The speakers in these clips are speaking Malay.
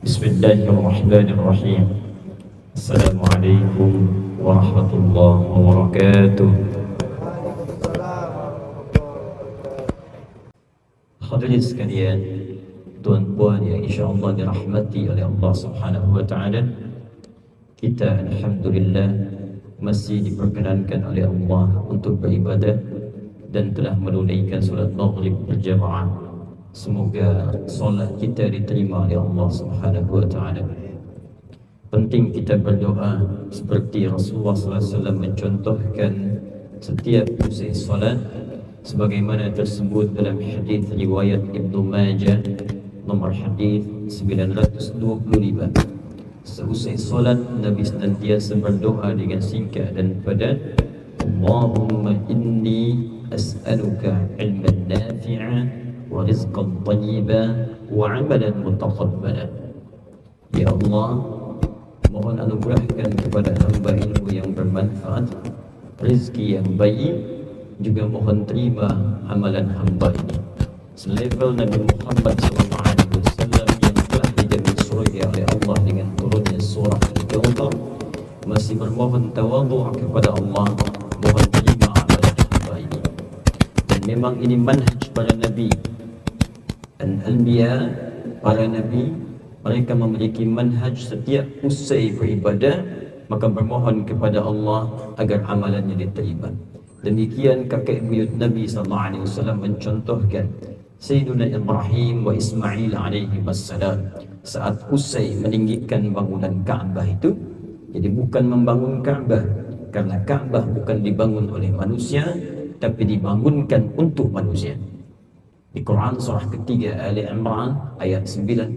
Bismillahirrahmanirrahim. Assalamualaikum warahmatullahi wabarakatuh. Hadirin sekalian, tuan-puan yang insya-Allah dirahmati oleh Allah Subhanahu wa taala, kita alhamdulillah masih diperkenankan oleh Allah untuk beribadah dan telah menunaikan solat maghrib berjamaah. Semoga solat kita diterima oleh Allah Subhanahu wa taala. Penting kita berdoa seperti Rasulullah SAW mencontohkan setiap usai solat, sebagaimana tersebut dalam hadis riwayat Ibnu Majah nomor hadis 925. Seusai solat Nabi senantiasa berdoa dengan singkat dan padat, Allahumma inni as'aluka ilman nafi'an wa rizqan thayyiban wa 'amalan mutaqabbalan. Ya Allah, mohon anugerahkan kepada hamba ilmu yang bermanfaat, rezeki yang baik, juga mohon terima amalan hamba ini. Selevel Nabi Muhammad SAW yang telah dijamin surga oleh Allah dengan turunnya surah Al-Kautsar, masih bermohon tawadhu' kepada Allah, mohon terima amalan hamba ini. Dan memang ini manhaj para nabi. Al-Anbiya, para nabi, mereka memiliki manhaj setiap usai beribadah maka bermohon kepada Allah agar amalannya diterima. Demikian kakek buyut Nabi SAW mencontohkan Sayyiduna Ibrahim wa Ismail alaihi wassalam saat usai meninggikan bangunan Ka'bah itu. Jadi bukan membangun Ka'bah, karena Ka'bah bukan dibangun oleh manusia, tapi dibangunkan untuk manusia. Di Quran surah ketiga Ali Imran ayat 96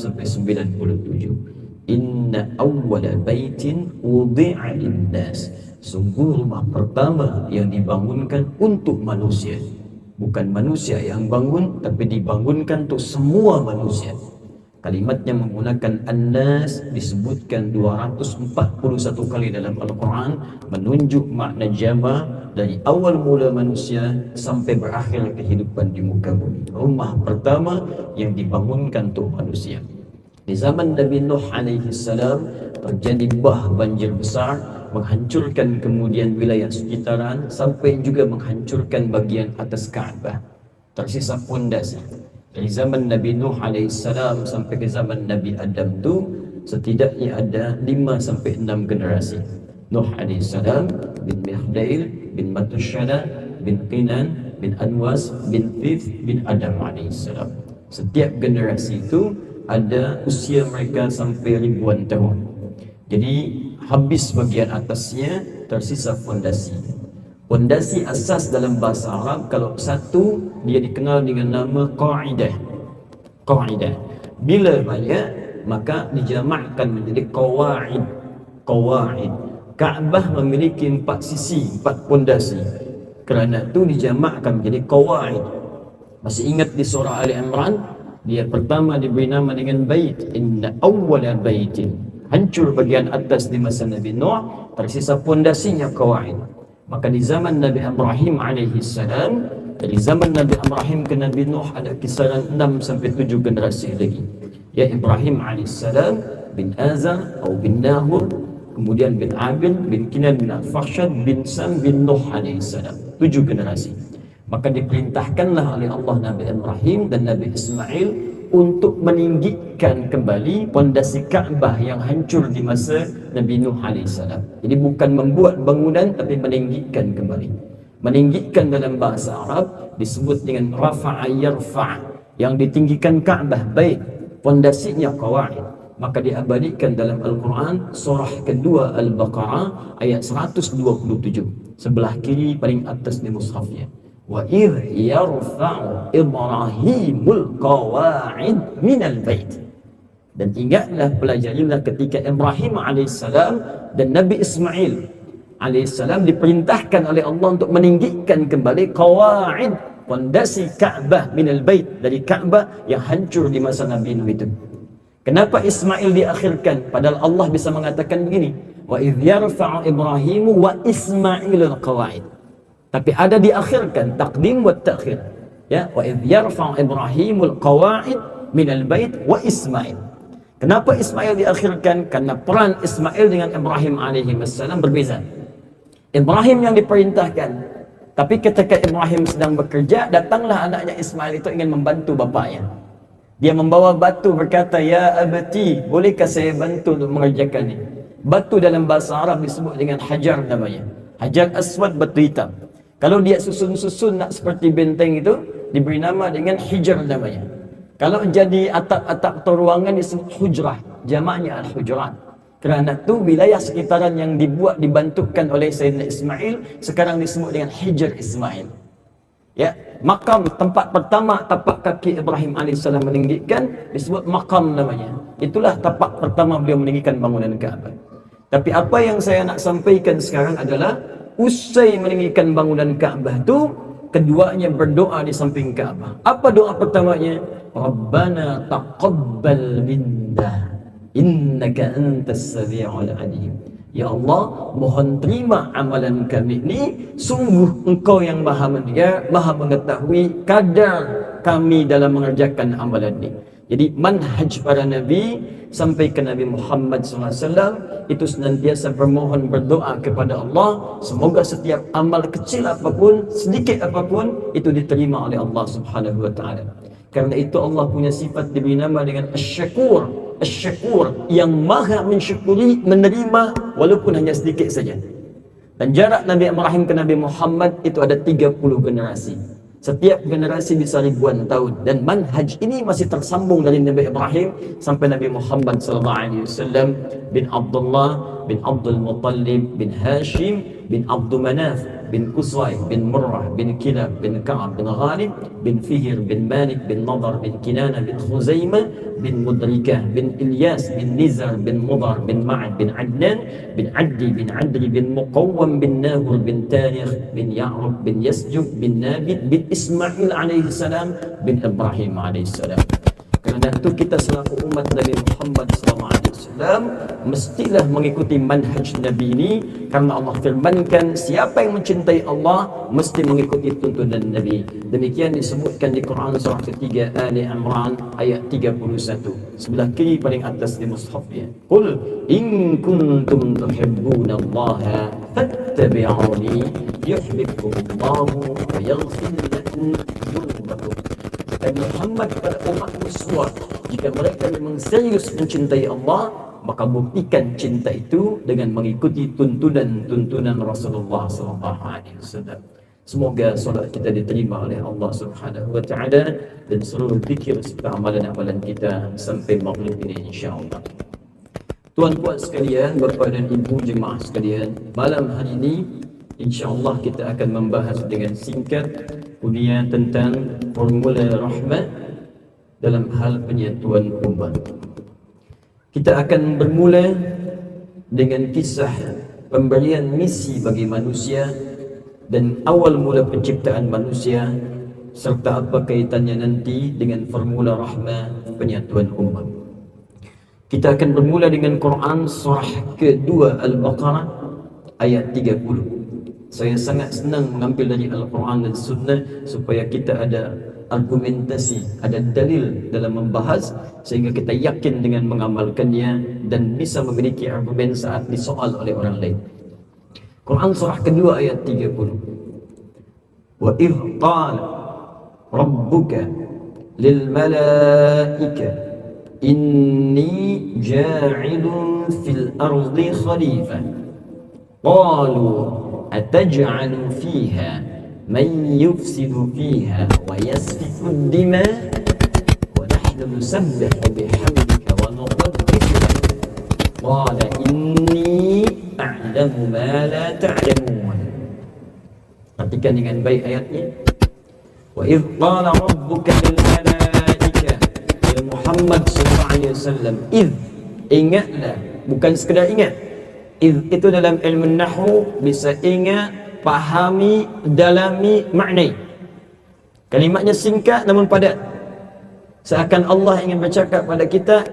sampai 97. Inna awwala baitin wudi'a lin-nas. Sungguh rumah pertama yang dibangunkan untuk manusia. Bukan manusia yang bangun, tapi dibangunkan untuk semua manusia. Kalimatnya menggunakan an-nas, disebutkan 241 kali dalam Al-Quran, menunjuk makna jama' dari awal mula manusia sampai berakhir kehidupan di muka bumi. Rumah pertama yang dibangunkan untuk manusia. Di zaman Nabi Nuh alaihi salam terjadi banjir besar, menghancurkan kemudian wilayah sekitaran sampai juga menghancurkan bagian atas Ka'bah. Tersisa pondasi. Dari zaman Nabi Nuh AS sampai ke zaman Nabi Adam itu setidaknya ada 5 sampai 6 generasi. Nuh AS bin Mihdail bin Matushala bin Qinan bin Anwas bin Thith bin Adam AS. Setiap generasi itu ada usia mereka sampai ribuan tahun. Jadi habis bagian atasnya, tersisa fondasi. Fondasi asas dalam bahasa Arab, kalau satu dia dikenal dengan nama qa'idah. Qa'idah. Bila banyak maka dijamakkan menjadi qawa'id. Qawa'id. Ka'bah memiliki 4 sisi, 4 fondasi. Kerana itu dijamakkan menjadi qawa'id. Masih ingat di surah Ali Imran, dia pertama diberi nama dengan bait. Inna awwala baitin. Hancur bagian atas di masa Nabi Nuh, tersisa fondasinya qawa'id. Maka di zaman Nabi Ibrahim alaihi salam, dari zaman Nabi Ibrahim ke Nabi Nuh ada kisaran 6 sampai 7 generasi lagi. Ya Ibrahim alaihi salam bin Azar atau bin Nahur, kemudian bin Abil, bin Kinan, bin Al-Fakhshad, bin Sam, bin Nuh alaihi salam. 7 generasi. Maka diperintahkanlah oleh Allah Nabi Ibrahim dan Nabi Ismail untuk meninggikan kembali pondasi Ka'bah yang hancur di masa Nabi Nuh AS. Jadi bukan membuat bangunan, tapi meninggikan kembali. Meninggikan dalam bahasa Arab disebut dengan rafa'a yarfa', yang ditinggikan Ka'bah, bait, pondasinya qawa'id. Maka diabadikan dalam Al-Quran surah kedua Al-Baqarah ayat 127, sebelah kiri paling atas di mushafnya. Wa idh yarfa'u Ibrahimul qawa'id minal bait. Dan ingatlah, pelajarilah ketika Ibrahim alaihissalam dan Nabi Ismail alaihissalam diperintahkan oleh Allah untuk meninggikan kembali qawa'id, pondasi Ka'bah minal bait, dari Ka'bah yang hancur di masa Nabi Nuh itu. Kenapa Ismail diakhirkan? Padahal Allah bisa mengatakan begini, wa idh yarfa'u Ibrahimu wa Ismailul qawa'id. Tapi ada diakhirkan, takdim wa ta'khir. Ya, wa idh yarfa'u Ibrahimul qawa'id minal bait wa Ismail. Kenapa Ismail diakhirkan? Karena peran Ismail dengan Ibrahim alaihi wassalam berbeza. Ibrahim yang diperintahkan, tapi ketika Ibrahim sedang bekerja, datanglah anaknya Ismail itu ingin membantu bapaknya. Dia membawa batu, berkata, "Ya abati, bolehkah saya bantu untuk mengerjakan ini?" Batu dalam bahasa Arab disebut dengan hajar namanya. Hajar aswad, batu hitam. Kalau dia susun-susun nak seperti benteng itu, diberi nama dengan hijar namanya. Kalau jadi atap-atap atau ruangan disebut hujrah, jamaknya al-hujurat. Kerana itu wilayah sekitaran yang dibantukan oleh Sayyidina Ismail sekarang disebut dengan Hijr Ismail. Ya, makam tempat pertama tapak kaki Ibrahim alaihissalam meninggikan disebut makam namanya. Itulah tapak pertama beliau meninggikan bangunan Kaabah. Tapi apa yang saya nak sampaikan sekarang adalah usai meninggikan bangunan Kaabah itu, keduanya berdoa di samping Kaabah. Apa doa pertamanya? Rabbana taqabbal minna innaka antas sami'ul alim. Ya Allah, mohon terima amalan kami ini. Sungguh Engkau yang maha mendengar, maha mengetahui kadar kami dalam mengerjakan amalan ini. Jadi manhaj para Nabi sampai ke Nabi Muhammad SAW itu senantiasa bermohon, berdoa kepada Allah. Semoga setiap amal kecil apapun, sedikit apapun, itu diterima oleh Allah Subhanahu Wa Taala. Karena itu Allah punya sifat diberi nama dengan Asy-Syakur. Asy-Syakur yang maha mensyukuri, menerima walaupun hanya sedikit saja. Dan jarak Nabi Ibrahim ke Nabi Muhammad itu ada 30 generasi. Setiap generasi bisa ribuan tahun, dan manhaj ini masih tersambung dari Nabi Ibrahim sampai Nabi Muhammad SAW bin Abdullah bin Abdul Muttalib bin Hashim bin Abdul Manaf bin Qusay bin Murrah bin Kilab bin Ka'ab bin Ghalib bin Fihr bin Malik bin Nadar bin Kinana bin Khuzaimah bin Mudrikah bin Ilyas bin Nizar bin Mudar bin Ma'ad bin Adnan bin Addi bin Adri bin Muqawwam bin Nahur bin Tarikh bin Ya'rub bin Yasjub bin Nabit bin Ismail alaihi salam bin Ibrahim alaihi salam. Kerana itu kita selaku umat Nabi Muhammad SAW mestilah mengikuti manhaj Nabi ini, karena Allah firmankan siapa yang mencintai Allah mesti mengikuti tuntunan Nabi. Demikian disebutkan di Quran surah ketiga Ali Imran ayat 31, sebelah kiri paling atas di mushafnya. Qul in kuntum tuhibbunallaha fattabi'uni yuhibbukumullahu wa yaghfir lakum dzunubakum. Dan Muhammad kepada umatmu semua, jika mereka memang serius mencintai Allah, maka buktikan cinta itu dengan mengikuti tuntunan Rasulullah SAW. Semoga solat kita diterima oleh Allah Subhanahu Wa Taala dan seluruh zikir serta amalan-amalan kita sampai maghrib ini insya-Allah. Tuan-puan sekalian, bapa dan ibu jemaah sekalian, malam hari ini insya-Allah kita akan membahas dengan singkat kuliah tentang formula rahmat dalam hal penyatuan umat. Kita akan bermula dengan kisah pemberian misi bagi manusia dan awal mula penciptaan manusia, serta apa kaitannya nanti dengan formula rahmat penyatuan umat. Kita akan bermula dengan Quran surah kedua Al-Baqarah ayat 30. Saya sangat senang mengambil dari Al-Quran dan Sunnah supaya kita ada argumentasi, ada dalil dalam membahas, sehingga kita yakin dengan mengamalkannya dan bisa memiliki argumen saat disoal oleh orang lain. Quran surah kedua ayat 30. Wa idh qala rabbuka lil malaika inni ja'ilun fil ardi khalifah qalu أتجعل فيها من يفسد فيها ويسفك الدماء ونحن نسبح بحمدك ونقدس لك قال إني أعلم ما لا تعلمون. Perhatikan dengan baik ayatnya. Wa idh qala rabbuka lil malaika, ya Muhammad sallallahu alaihi wasallam, idh, ingatlah, bukan sekadar ingat. Itu dalam ilmu nahwu bisa ingat, pahami, dalami, maknai. Kalimatnya singkat namun padat. Seakan Allah ingin bercakap pada kita,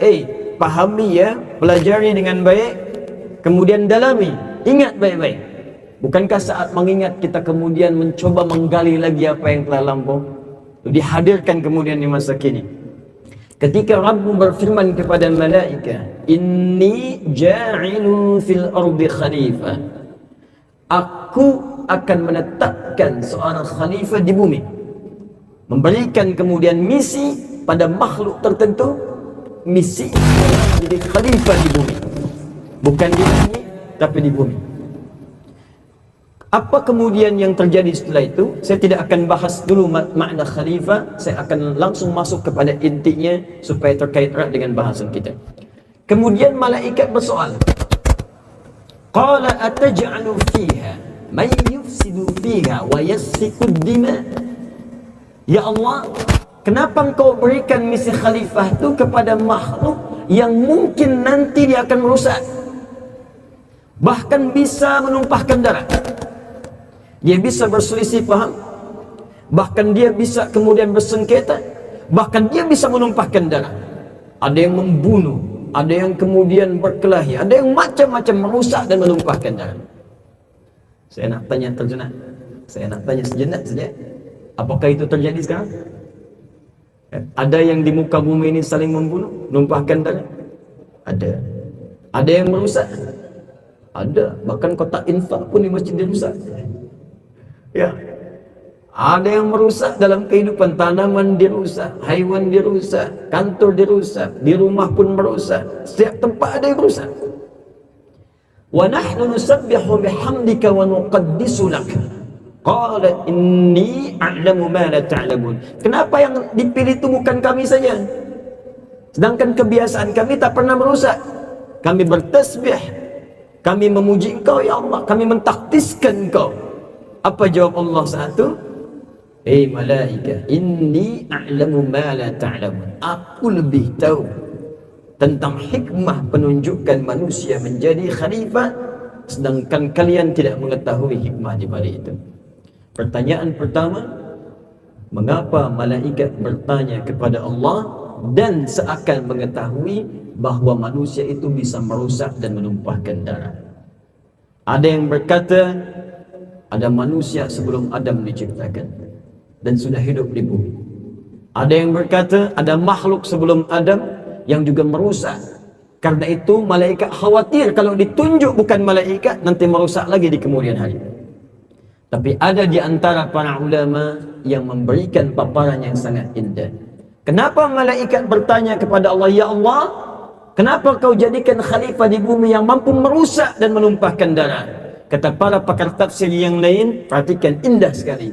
pahami ya, pelajari dengan baik, kemudian dalami, ingat baik-baik. Bukankah saat mengingat kita kemudian mencoba menggali lagi apa yang telah lampau? Dihadirkan kemudian di masa kini. Ketika Rabb berfirman kepada malaikat, inni ja'ilun fil ardi khalifah, aku akan menetapkan seorang khalifah di bumi, memberikan kemudian misi pada makhluk tertentu. Misi jadi khalifah di bumi, bukan di langit tapi di bumi. Apa kemudian yang terjadi setelah itu? Saya tidak akan bahas dulu makna khalifah. Saya akan langsung masuk kepada intinya supaya terkait erat dengan bahasan kita. Kemudian malaikat bersoal, qala ataj'alu fiha may yufsidu fiha wa yasfiku dima. Ya Allah, kenapa engkau berikan misi khalifah itu kepada makhluk yang mungkin nanti dia akan merusak, bahkan bisa menumpahkan darah? Dia bisa berselisih paham, bahkan dia bisa kemudian bersengketa, bahkan dia bisa menumpahkan darah. Ada yang membunuh, ada yang kemudian berkelahi, ada yang macam-macam merusak dan menumpahkan darah. Saya nak tanya terjenak, saya nak tanya sejenak saja, apakah itu terjadi sekarang? Ada yang di muka bumi ini saling membunuh, menumpahkan darah? Ada. Ada yang merusak? Ada. Bahkan kotak infak pun di masjid dirusak. Ya, ada yang merusak dalam kehidupan, tanaman dirusak, haiwan dirusak, kantor dirusak, di rumah pun merusak, setiap tempat ada yang merusak. Wa nahnu nusabbihu bihamdika wa nuqaddisu lak. Qala inni a'lamu ma la ta'lamun. Kenapa yang dipilih itu bukan kami saja? Sedangkan kebiasaan kami tak pernah merusak. Kami bertasbih, kami memuji Engkau ya Allah, kami mentakdiskan Engkau. Apa jawab Allah saat itu? Malaikat, inni a'lamu ma la ta'lamun. Aku lebih tahu tentang hikmah penunjukan manusia menjadi khalifah, sedangkan kalian tidak mengetahui hikmah di balik itu. Pertanyaan pertama, mengapa malaikat bertanya kepada Allah dan seakan mengetahui bahawa manusia itu bisa merusak dan menumpahkan darah? Ada yang berkata, ada manusia sebelum Adam diciptakan dan sudah hidup di bumi. Ada yang berkata ada makhluk sebelum Adam yang juga merusak. Karena itu malaikat khawatir kalau ditunjuk bukan malaikat nanti merusak lagi di kemudian hari. Tapi ada di antara para ulama yang memberikan paparan yang sangat indah. Kenapa malaikat bertanya kepada Allah, ya Allah, kenapa kau jadikan khalifah di bumi yang mampu merusak dan menumpahkan darah? Kata para pakar tafsir yang lain, perhatikan indah sekali.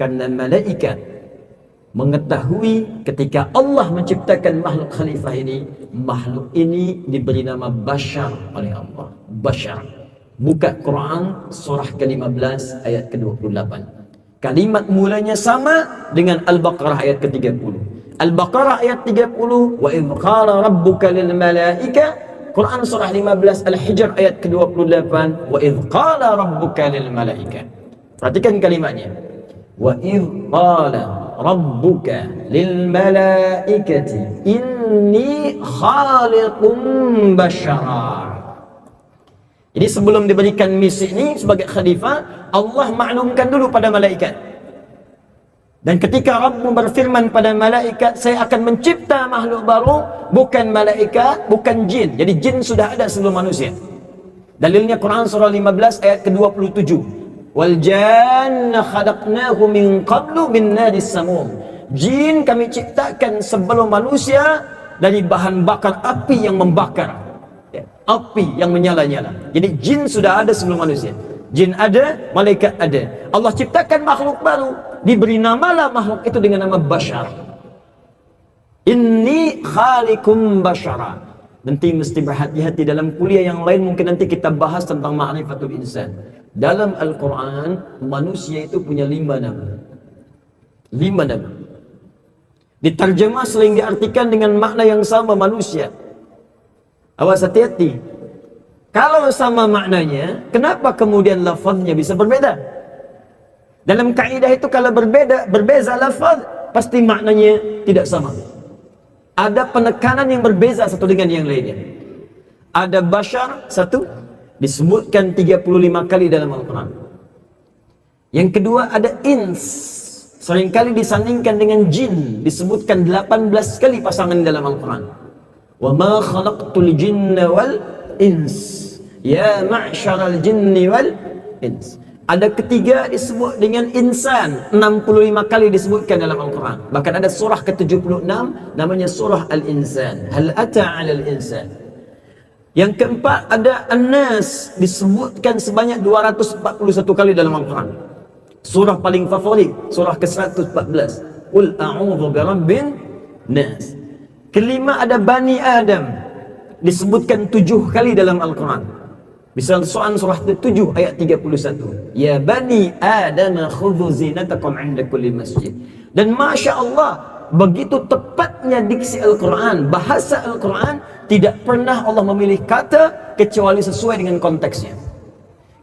Karena malaikat mengetahui ketika Allah menciptakan makhluk khalifah ini, makhluk ini diberi nama Bashar oleh Allah. Bashar. Buka Quran surah ke-15 ayat ke-28. Kalimat mulanya sama dengan Al-Baqarah ayat ke-30. Al-Baqarah ayat 30, wa idh qala rabbuka lil malaika. Quran surah 15 Al-Hijr ayat ke-28, wa idh qala rabbuka lil malaika. Perhatikan kalimatnya. Wa idh qala rabbuka lil malaikati inni khaliqum bashara. Jadi sebelum diberikan misi ini sebagai khalifah, Allah maklumkan dulu pada malaikat. Dan ketika Rabb berfirman pada malaikat, saya akan mencipta makhluk baru, bukan malaikat, bukan jin. Jadi jin sudah ada sebelum manusia. Dalilnya Quran surah 15 ayat ke-27. Wal janna khalaqnahu min qablu min naris samum. Jin kami ciptakan sebelum manusia dari bahan bakar api yang membakar. Api yang menyala-nyala. Jadi jin sudah ada sebelum manusia. Jin ada, malaikat ada. Allah ciptakan makhluk baru, diberi namalah makhluk itu dengan nama Bashar. Inni khalikum bashara. Nanti mesti berhati-hati dalam kuliah yang lain, mungkin nanti kita bahas tentang ma'rifatul insan. Dalam Al-Quran, manusia itu punya 5 nama. 5 nama. Diterjemah sering diartikan dengan makna yang sama manusia. Awas hati-hati. Kalau sama maknanya, kenapa kemudian lafaznya bisa berbeda? Dalam kaidah itu kalau berbeza lafaz, pasti maknanya tidak sama. Ada penekanan yang berbeza satu dengan yang lainnya. Ada bashar, satu, disebutkan 35 kali dalam Al-Quran. Yang kedua ada ins, seringkali disandingkan dengan jin, disebutkan 18 kali pasangan dalam Al-Quran. Wa ma khalaqtul jinna wal ins ya ma'syaral jinni wal ins. Ada ketiga disebut dengan insan, 65 kali disebutkan dalam Al-Quran. Bahkan ada surah ke-76 namanya surah Al-Insan, hal ata 'alal insan. Yang keempat ada An-Nas, disebutkan sebanyak 241 kali dalam Al-Quran. Surah paling favorit, surah ke-114, Qul a'udzu birabbin nas. Kelima ada Bani Adam, disebutkan 7 kali dalam Al-Quran. Misal surah 7 ayat 31, ya Bani Adam khudhu zinatakum 'inda kulli masjid. Dan Masya Allah, begitu tepatnya diksi Al-Quran, bahasa Al-Quran, tidak pernah Allah memilih kata kecuali sesuai dengan konteksnya.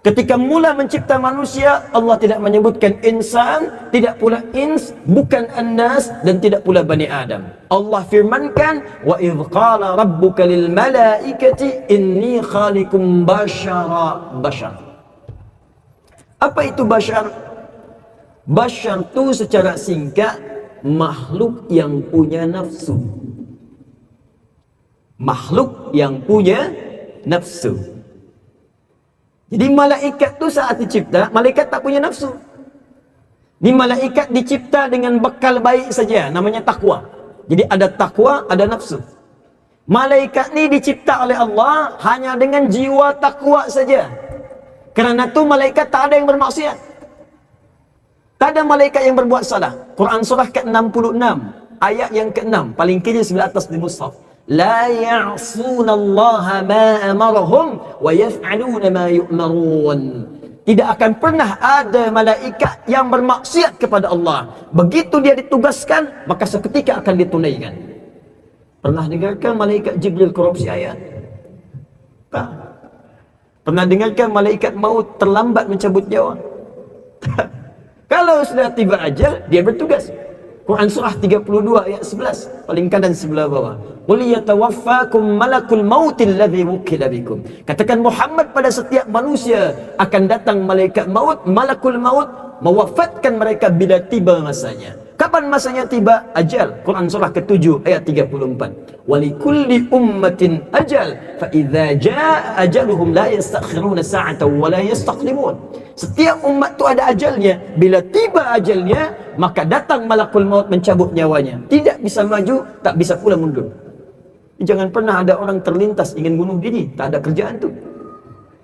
Ketika mula mencipta manusia, Allah tidak menyebutkan insan, tidak pula ins, bukan an-nas, dan tidak pula Bani Adam. Allah firmankan, wa idh qala rabbuka lil malaikati inni khaliqum bashar. Apa itu bashar? Bashar itu secara singkat makhluk yang punya nafsu. Makhluk yang punya nafsu. Jadi malaikat tu saat dicipta, malaikat tak punya nafsu. Ni malaikat dicipta dengan bekal baik saja, namanya takwa. Jadi ada takwa, ada nafsu. Malaikat ni dicipta oleh Allah hanya dengan jiwa takwa saja. Kerana tu malaikat tak ada yang bermaksiat. Tak ada malaikat yang berbuat salah. Quran surah ke-66, ayat yang ke-6, paling kiri sebelah atas di mushaf. La ya'sunallaha ma amarahum wa yaf'aluna ma yu'marun. Tidak akan pernah ada malaikat yang bermaksiat kepada Allah. Begitu dia ditugaskan, maka seketika akan ditunaikan. Pernah dengarkan malaikat Jibril korupsi ayat? Tak. Pernah dengarkan malaikat maut terlambat mencabut nyawa? Tak. Kalau sudah tiba ajal, dia bertugas. Quran surah 32 ayat 11, paling kanan sebelah bawah. Qul yatawaffakum malakul mautil ladzi wukila bikum. Katakan Muhammad, pada setiap manusia akan datang malaikat maut, malakul maut, mewafatkan mereka bila tiba masanya. Kapan masanya tiba? Ajal. Quran surah ke-7 ayat 34. Walikulli ummatin ajal, fa idza jaa ajaluhum la yastakhiruna sa'atan wa la yastaqdimun. Setiap umat tu ada ajalnya. Bila tiba ajalnya, maka datang malakul maut mencabut nyawanya. Tidak bisa maju, tak bisa pula mundur. Jangan pernah ada orang terlintas ingin bunuh diri. Tak ada kerjaan tu.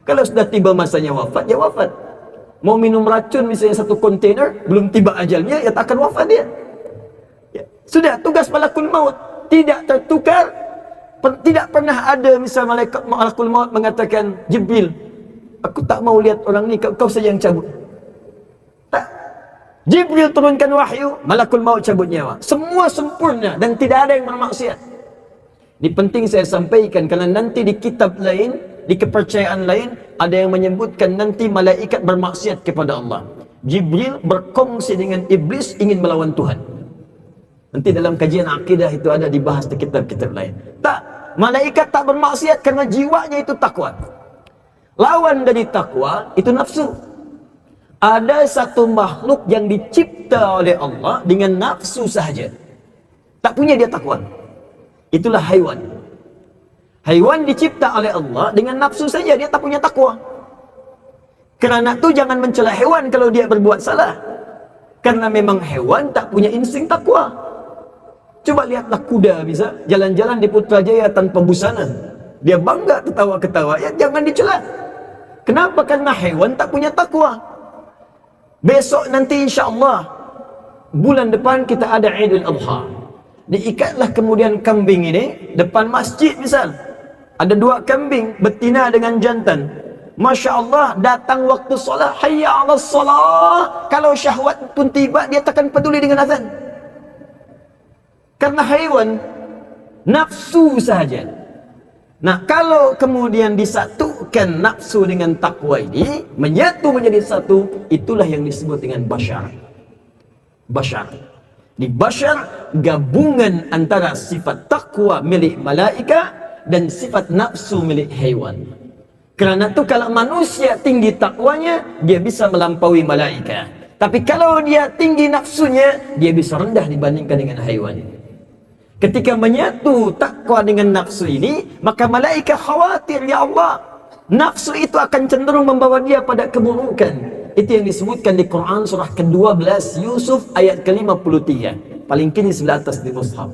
Kalau sudah tiba masanya wafat, ya wafat. Mau minum racun misalnya satu kontainer, belum tiba ajalnya, ya tak akan wafat dia. Ya. Sudah tugas malakul maut, tidak tertukar. Tidak pernah ada misal malakul maut mengatakan, Jibril, aku tak mau lihat orang ni, kau saja yang cabut. Tak. Jibril turunkan wahyu, malakul maut cabut nyawa. Semua sempurna dan tidak ada yang bermaksiat. Ini penting saya sampaikan, kerana nanti di kitab lain, di kepercayaan lain, ada yang menyebutkan nanti malaikat bermaksiat kepada Allah. Jibril berkongsi dengan iblis ingin melawan Tuhan. Nanti dalam kajian akidah itu ada dibahas di kitab-kitab lain. Tak, malaikat tak bermaksiat kerana jiwanya itu takwa. Lawan dari takwa itu nafsu. Ada satu makhluk yang dicipta oleh Allah dengan nafsu sahaja, tak punya dia takwa. Itulah haiwan. Haiwan dicipta oleh Allah dengan nafsu saja, dia tak punya takwa. Kerana tu jangan mencela hewan kalau dia berbuat salah. Karena memang hewan tak punya insting takwa. Coba lihatlah kuda bisa jalan-jalan di Putrajaya tanpa busana. Dia bangga ketawa-ketawa, ya jangan dicela. Kenapa? Karena hewan tak punya takwa. Besok nanti insya-Allah bulan depan kita ada Idul Adha. Diikatlah kemudian kambing ini depan masjid misal. Ada 2 kambing, betina dengan jantan. Masya Allah, datang waktu solat, hayya ala salah. Kalau syahwat pun tiba, dia takkan peduli dengan azan. Karena haiwan nafsu saja. Nah, kalau kemudian disatukan nafsu dengan takwa ini, menyatu menjadi satu, itulah yang disebut dengan bashar. Bashar. Di bashar, gabungan antara sifat takwa milik malaikat dan sifat nafsu milik haiwan. Kerana tu kalau manusia tinggi takwanya, dia bisa melampaui malaikat. Tapi kalau dia tinggi nafsunya, dia bisa rendah dibandingkan dengan haiwan. Ketika menyatu takwa dengan nafsu ini, maka malaikat khawatir, ya Allah, nafsu itu akan cenderung membawa dia pada keburukan. Itu yang disebutkan di Quran surah ke-12 Yusuf ayat ke-53. Paling kini sebelah atas di mushaf.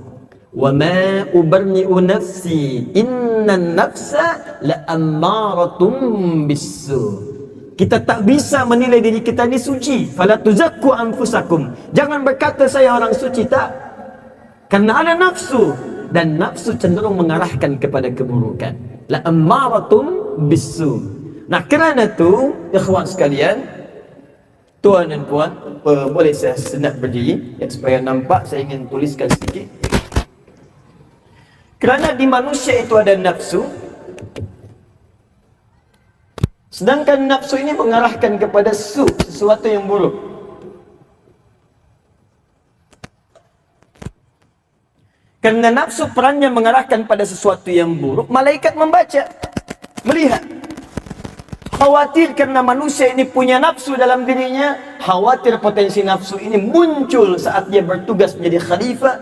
Wa ma ubarni'u nafsi innan nafsa la'ammaratun bisu. Kita tak bisa menilai diri kita ini suci. Fala tuzakku anfusakum. Jangan berkata saya orang suci, tak. Karena ada nafsu, dan nafsu cenderung mengarahkan kepada keburukan. La ammaratun bisu. Nah, kerana itu, ikhwan sekalian, tuan dan puan, boleh saya senak berdiri ya, supaya nampak. Saya ingin tuliskan sedikit. Kerana di manusia itu ada nafsu, sedangkan nafsu ini mengarahkan kepada sesuatu yang buruk. Karena nafsu perannya mengarahkan pada sesuatu yang buruk, malaikat membaca, melihat. Khawatir karena manusia ini punya nafsu dalam dirinya, khawatir potensi nafsu ini muncul saat dia bertugas menjadi khalifah,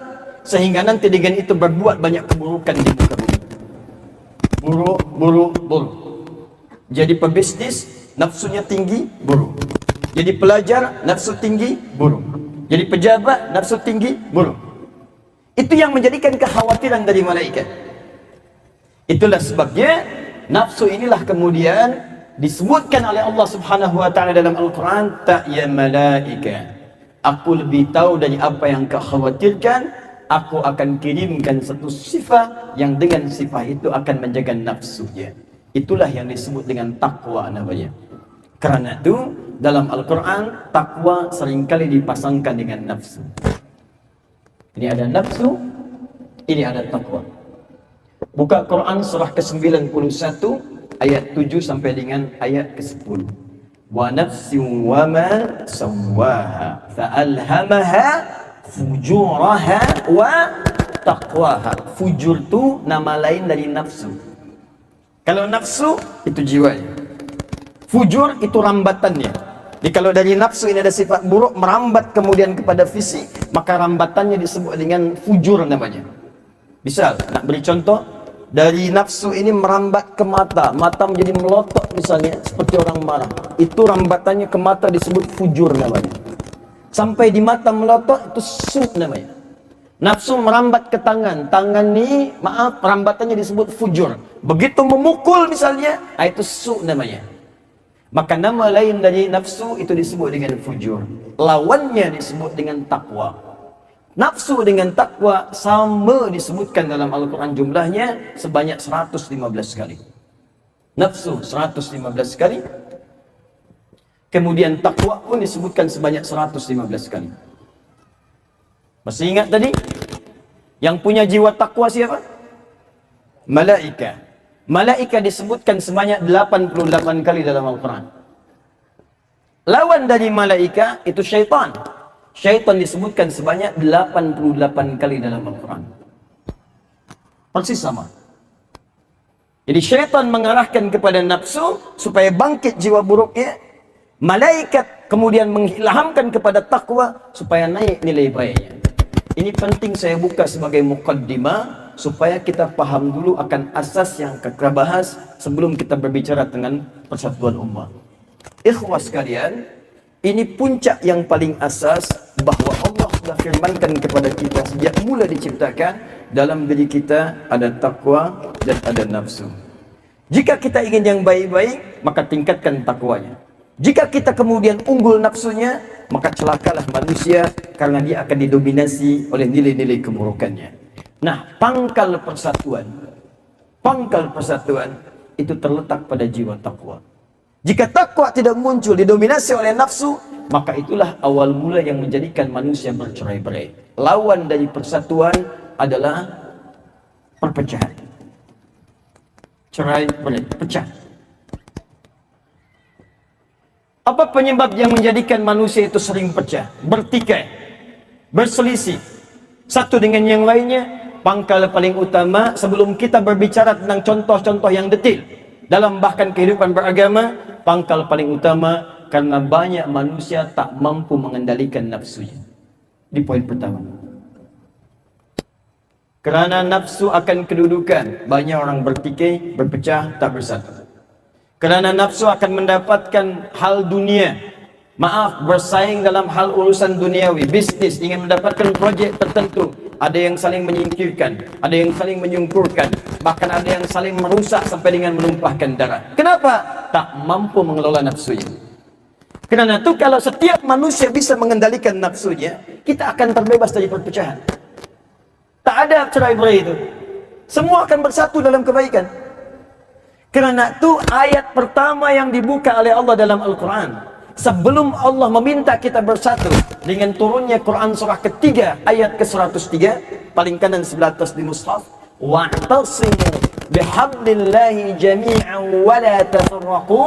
sehingga nanti dengan itu berbuat banyak keburukan di muka bumi. Buruk. Jadi pebisnis, nafsunya tinggi, buruk. Jadi pelajar, nafsu tinggi, buruk. Jadi pejabat, nafsu tinggi, buruk. Itu yang menjadikan kekhawatiran dari malaikat. Itulah sebabnya nafsu inilah kemudian disebutkan oleh Allah Subhanahu wa taala dalam Al-Qur'an, "Ta ya malaika, aku lebih tahu dari apa yang kau khawatirkan, aku akan kirimkan satu sifat yang dengan sifat itu akan menjaga nafsunya." Itulah yang disebut dengan takwa namanya. Karena itu dalam Al-Quran takwa seringkali dipasangkan dengan nafsu. Ini ada nafsu, ini ada takwa. Buka Quran surah ke-91 ayat 7 sampai dengan ayat ke-10. Wa nafsin wa ma sawwaha fa'alhamaha fujuraha wa taqwaha. Fujur itu nama lain dari nafsu. Kalau nafsu itu jiwanya, fujur itu rambatannya. Jadi kalau dari nafsu ini ada sifat buruk merambat kemudian kepada fisik, maka rambatannya disebut dengan fujur namanya. Misal, nak beri contoh, dari nafsu ini merambat ke mata, mata menjadi melotot misalnya, seperti orang marah. Itu rambatannya ke mata disebut fujur namanya. Sampai di mata melotot itu su namanya. Nafsu merambat ke tangan, tangan ini rambatannya disebut fujur. Begitu memukul misalnya, itu su namanya. Maka nama lain dari nafsu itu disebut dengan fujur. Lawannya disebut dengan takwa. Nafsu dengan takwa sama disebutkan dalam Al-Quran, jumlahnya sebanyak 115 kali. Nafsu 115 kali. Kemudian takwa pun disebutkan sebanyak 115 kali. Masih ingat tadi? Yang punya jiwa takwa siapa? Malaikat. Malaikat disebutkan sebanyak 88 kali dalam Al-Quran. Lawan dari malaikat itu syaitan. Syaitan disebutkan sebanyak 88 kali dalam Al-Quran. Persis sama. Jadi syaitan mengarahkan kepada nafsu supaya bangkit jiwa buruknya. Malaikat kemudian mengilhamkan kepada takwa supaya naik nilai baiknya. Ini penting saya buka sebagai muqaddimah supaya kita paham dulu akan asas yang kita bahas sebelum kita berbicara dengan persatuan ummah. Ikhwah sekalian, ini puncak yang paling asas bahwa Allah sudah firmankan kepada kita sejak mula diciptakan, dalam diri kita ada takwa dan ada nafsu. Jika kita ingin yang baik-baik, maka tingkatkan takwanya. Jika kita kemudian unggul nafsunya, maka celakalah manusia karena dia akan didominasi oleh nilai-nilai keburukannya. Nah, pangkal persatuan itu terletak pada jiwa takwa. Jika takwa tidak muncul, didominasi oleh nafsu, maka itulah awal mula yang menjadikan manusia bercerai-berai. Lawan dari persatuan adalah perpecahan. Cerai-berai, pecah. Apa penyebab yang menjadikan manusia itu sering pecah, bertikai, berselisih satu dengan yang lainnya? Pangkal paling utama sebelum kita berbicara tentang contoh-contoh yang detail dalam bahkan kehidupan beragama, pangkal paling utama Karena banyak manusia tak mampu mengendalikan nafsunya. Di poin pertama. Kerana nafsu akan kedudukan, banyak orang bertikai, berpecah, tak bersatu. Kerana nafsu akan mendapatkan hal dunia, bersaing dalam hal urusan duniawi, bisnis, ingin mendapatkan projek tertentu. Ada yang saling menyingkirkan, ada yang saling menyungkurkan, bahkan ada yang saling merusak sampai dengan menumpahkan darah. Kenapa? Tak mampu mengelola nafsunya. Kerana itu kalau setiap manusia bisa mengendalikan nafsunya, kita akan terbebas dari perpecahan. Tak ada cerai-berai itu. Semua akan bersatu dalam kebaikan. Kerana itu ayat pertama yang dibuka oleh Allah dalam Al-Quran, sebelum Allah meminta kita bersatu, dengan turunnya Quran surah ketiga ayat ke-103, paling kanan sebelah atas di mushaf, wa'tasimu bihablillahi jami'an wa la tafarraqu.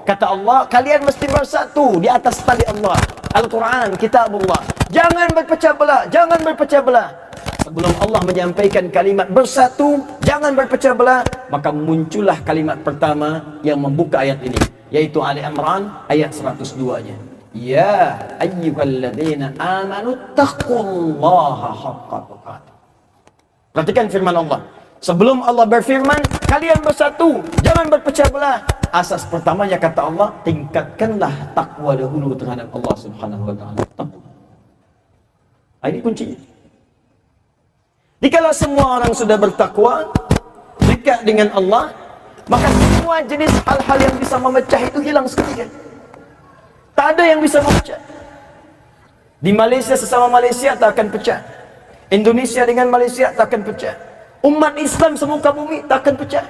Kata Allah, kalian mesti bersatu di atas tali Allah, Al-Quran, kitabullah. Jangan berpecah belah, jangan berpecah belah. Sebelum Allah menyampaikan kalimat bersatu, jangan berpecah belah, maka muncullah kalimat pertama yang membuka ayat ini, yaitu Ali Imran ayat 102-nya. Ya ayyuhalladzina amanu taqullaha haqqa tuqatih. Perhatikan firman Allah. Sebelum Allah berfirman, kalian bersatu, jangan berpecah belah. Asas pertamanya kata Allah, tingkatkanlah takwa dahulu terhadap Allah Subhanahu wa taala. Ini kuncinya. Jikalau semua orang sudah bertakwa, dekat dengan Allah, maka semua jenis hal-hal yang bisa memecah itu hilang seketika. Tak ada yang bisa memecah. Di Malaysia sesama Malaysia tak akan pecah. Indonesia dengan Malaysia tak akan pecah. Umat Islam semuka bumi tak akan pecah.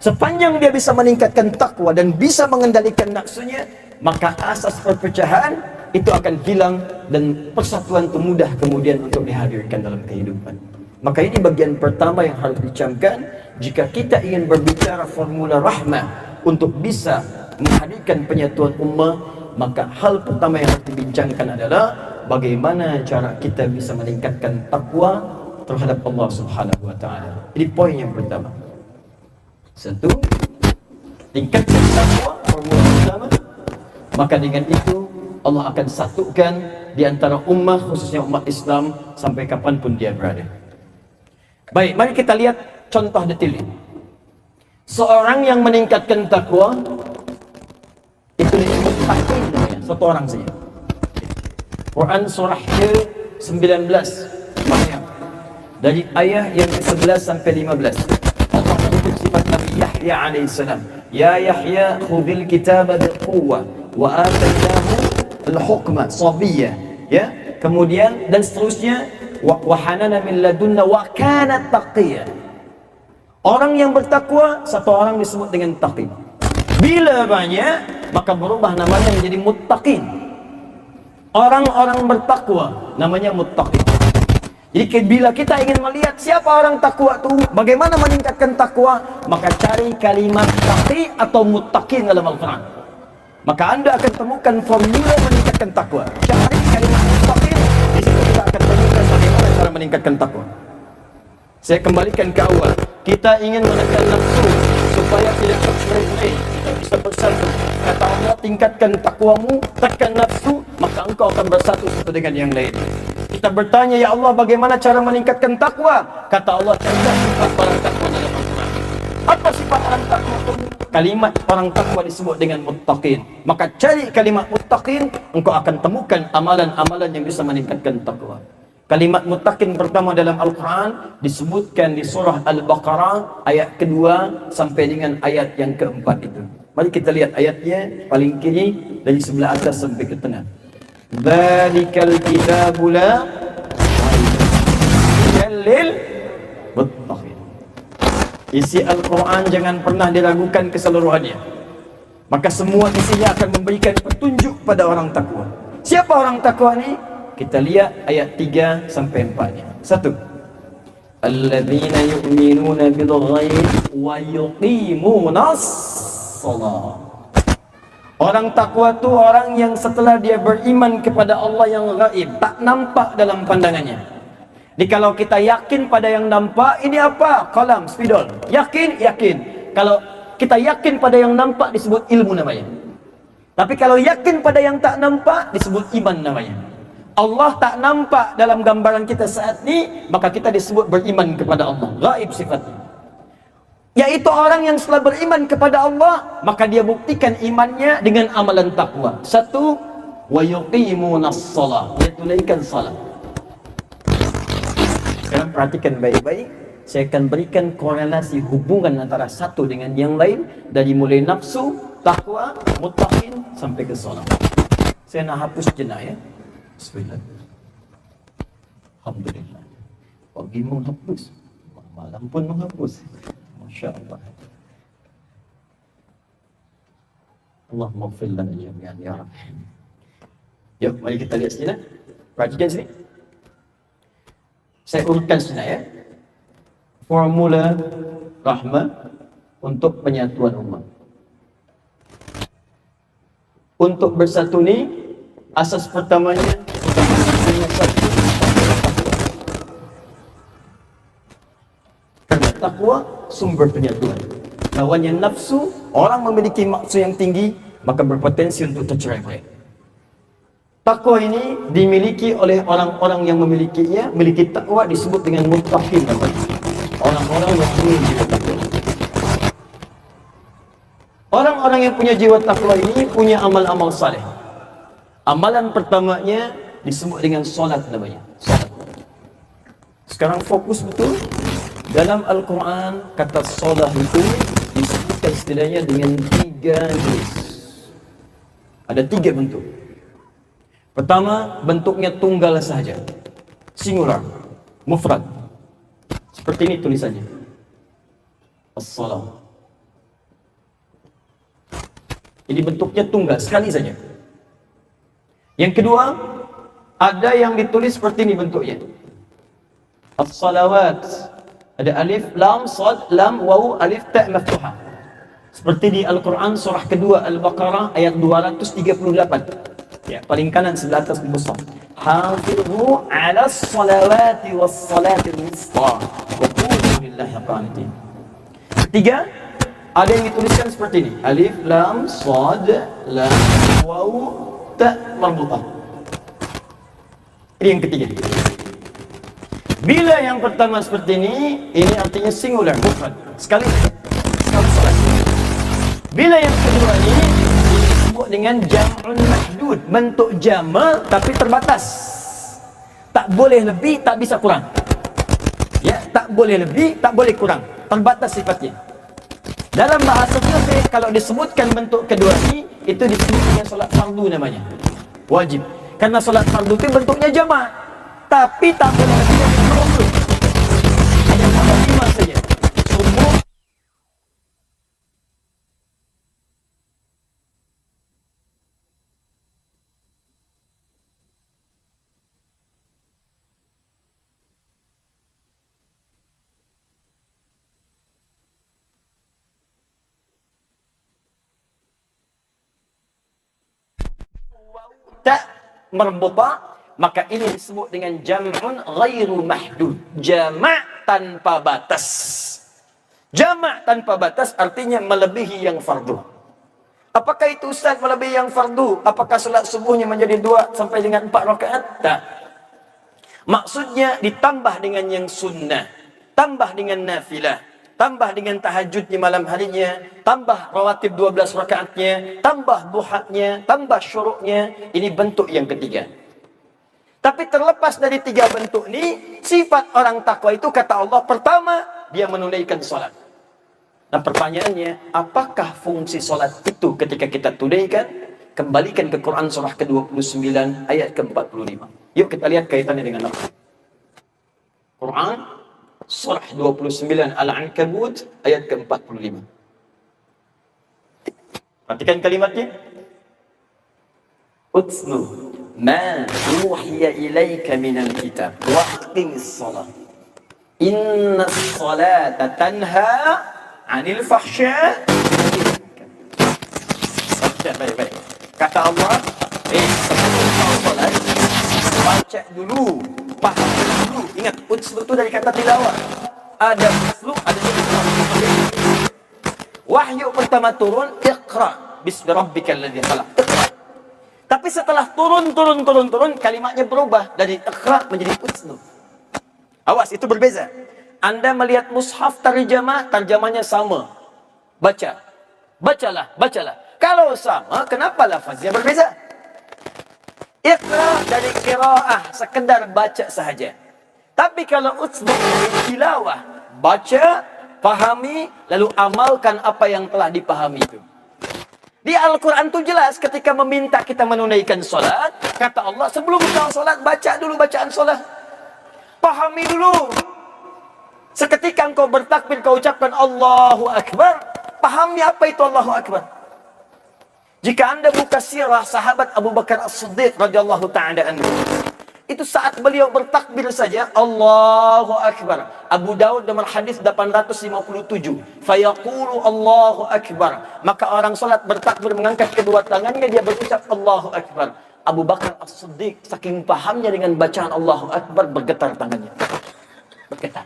Sepanjang dia bisa meningkatkan takwa dan bisa mengendalikan nafsunya, maka asas perpecahan itu akan hilang dan persatuan itu mudah kemudian untuk dihadirkan dalam kehidupan. Maka ini bagian pertama yang harus dicamkan jika kita ingin berbicara formula rahmah untuk bisa menghadirkan penyatuan ummah. Maka hal pertama yang harus dibincangkan adalah bagaimana cara kita bisa meningkatkan takwa terhadap Allah Subhanahu wa taala. Ini poin yang pertama. Satu, tingkatkan takwa, formula pertama. Maka dengan itu Allah akan satukan di antara ummah, khususnya umat Islam, sampai kapanpun dia berada. Baik, mari kita lihat contoh detil ini. Seorang yang meningkatkan takwa itu disebut taqi namanya, satu orang saja. Quran surah ke-19 Maryam, dari ayat yang ke-11 sampai 15. Allah menyebut sifat Nabi Yahya alaihissalam. Ya Yahya khudhil kitaba biquwwah wa atainahu al-hukma sabiyyah. Ya, kemudian dan seterusnya, wa hanana min ladunna wa kana taqiyya. Orang yang bertakwa, satu orang disebut dengan taqi. Bila banyak, maka berubah namanya menjadi muttaqin. Orang-orang bertakwa namanya muttaqin. Jadi bila kita ingin melihat siapa orang takwa itu, bagaimana meningkatkan takwa, maka cari kalimat taqi atau muttaqin dalam Al-Quran. Maka Anda akan temukan formula meningkatkan takwa. Cari kalimat muttaqin, di situ kita akan temukan bagaimana cara meningkatkan takwa. Saya kembalikan ke awal. Kita ingin menekan nafsu supaya tidak tercerai-berai, kita bisa bersatu. Kata Allah, tingkatkan takwamu, tekan nafsu, maka engkau akan bersatu satu dengan yang lain. Kita bertanya, ya Allah, bagaimana cara meningkatkan takwa? Kata Allah, carilah sifat orang takwa dalam Al-Quran. Apa sifat orang takwa? Kalimat orang takwa disebut dengan muttaqin. Maka cari kalimat muttaqin, engkau akan temukan amalan-amalan yang bisa meningkatkan takwa. Kalimat muttaqin pertama dalam Al-Quran disebutkan di surah Al-Baqarah ayat kedua sampai dengan ayat yang keempat itu. Mari kita lihat ayatnya paling kiri dari sebelah atas sampai ke tengah. Dzalikal kitabu la lil muttaqin. Isi Al-Quran jangan pernah diragukan keseluruhannya. Maka semua isinya akan memberikan petunjuk pada orang takwa. Siapa orang takwa ini? Kita lihat ayat 3 sampai 4-nya. 1. Alladzina yu'minuna bil ghaib wa yuqimunas shalah. Orang takwa itu orang yang setelah dia beriman kepada Allah yang gaib, tak nampak dalam pandangannya. Jadi kalau kita yakin pada yang nampak, ini apa? Qalam, spidol. Yakin, yakin. Kalau kita yakin pada yang nampak disebut ilmu namanya. Tapi kalau yakin pada yang tak nampak, disebut iman namanya. Allah tak nampak dalam gambaran kita saat ini, maka kita disebut beriman kepada Allah. Gaib sifatnya. Yaitu orang yang setelah beriman kepada Allah, maka dia buktikan imannya dengan amalan takwa. Satu, wa yuqimunas shalah, dia tunaikan salat. Sekarang perhatikan baik-baik. Saya akan berikan korelasi hubungan antara satu dengan yang lain, dari mulai nafsu, takwa, muttaqin sampai ke salat. Saya nak hapus jenak ya. Bismillah. Alhamdulillah. Pagi menghapus, malam pun menghapus. Masya Allah. Allah maghfir lana jami'an ya Rabb. Yuk, mari kita lihat sini. Perhatikan sini. Saya urutkan sini ya. Formula rahmah untuk penyatuan umat. Untuk bersatu ni, asas pertamanya karena takwa sumber penyatuan. Lawannya nafsu, orang memiliki maksud yang tinggi, maka berpotensi untuk tercerai-berai. Takwa ini dimiliki oleh orang-orang yang memilikinya. Memiliki takwa disebut dengan muttaqin. Orang-orang yang punya jiwa takwa. Orang-orang yang punya jiwa takwa ini punya amal-amal saleh. Amalan pertamanya disebut dengan solat namanya. Solat. Sekarang fokus betul. Dalam Al-Quran kata solat itu disebutkan istilahnya dengan 3 jenis. Ada 3 bentuk. Pertama, bentuknya tunggal sahaja, singular, mufrad. Seperti ini tulisannya, as-salam. Ini bentuknya tunggal, sekali saja. Yang kedua, ada yang ditulis seperti ini bentuknya, as-salawat. Ada alif, lam, sad, lam, waw, alif, ta' maftuha. Seperti di Al-Quran surah kedua Al-Baqarah ayat 238. Ya, paling kanan sebelah atas di mushaf. Hafidhu 'ala as-salawati was-salati al-wusta wa qumu lillahi qanitin. Ketiga, ada yang dituliskan seperti ini, alif, lam, sad, lam, waw, ta' marbutah. Ini yang ketiga. Bila yang pertama seperti ini artinya singular, mufrad, sekali salat. Bila yang kedua ini disebut dengan jam'un mahdud, bentuk jama' tapi terbatas. Tak boleh lebih, tak bisa kurang. Ya, tak boleh lebih, tak boleh kurang. Terbatas sifatnya. Dalam bahasa fiqh kalau disebutkan bentuk kedua ini, itu disebut dengan solat fardu namanya. Wajib. Karena solat fardu itu bentuknya jama', tapi tak boleh lebih dari 20. Hanya 5 saja. Subuh, tak marbutah, maka ini disebut dengan jam'un ghairu mahdud, jama' tanpa batas. Jama' tanpa batas artinya melebihi yang fardu. Apakah itu Ustaz melebihi yang fardu? Apakah salat subuhnya menjadi 2 sampai dengan 4 rakaat? Tak. Maksudnya ditambah dengan yang sunnah, tambah dengan nafilah, tambah dengan tahajud di malam harinya, tambah rawatib 12 rakaatnya, tambah duhanya, tambah syuruknya. Ini bentuk yang ketiga. Tapi terlepas dari 3 bentuk ini, sifat orang takwa itu kata Allah, pertama, dia menunaikan solat. Nah pertanyaannya, apakah fungsi solat itu ketika kita tunaikan? Kembalikan ke Quran surah ke-29 ayat ke-45. Yuk kita lihat kaitannya dengan apa. Quran surah 29 Al-Ankabut ayat ke-45. Perhatikan kalimatnya. Utslu ma uhiya ilaika minal kitab wa aqimis salat. Innas salata tanha 'anil fahsya. Baik-baik. Kata Allah, sebelum kau salat, baca dulu, paham dulu. Ingat, utslu itu dari kata tilawah. Ada utslu, ada tilawah. Wahyu pertama turun, iqra, bismi rabbikal ladzi khalaq. Tapi setelah turun, kalimatnya berubah dari iqra menjadi utslu. Awas, itu berbeza. Anda melihat mushaf terjemahnya sama. Bacalah. Kalau sama, kenapa lafaznya berbeza? Iqra dari qiraah, sekedar baca sahaja. Tapi kalau utslu dari tilawah, baca, pahami, lalu amalkan apa yang telah dipahami itu. Di Al-Quran itu jelas ketika meminta kita menunaikan solat, kata Allah, sebelum kau solat, baca dulu bacaan solat. Pahami dulu. Seketika engkau bertakbir, kau ucapkan Allahu Akbar, pahami apa itu Allahu Akbar. Jika Anda buka sirah sahabat Abu Bakar As-Siddiq radhiyallahu ta'ala anhu, itu saat beliau bertakbir saja, Allahu Akbar. Abu Daud nomor hadis 857. Fayaqulu Allahu Akbar. Maka orang salat bertakbir mengangkat kedua tangannya, dia berucap Allahu Akbar. Abu Bakar As-Siddiq saking pahamnya dengan bacaan Allahu Akbar, bergetar tangannya. Bergetar.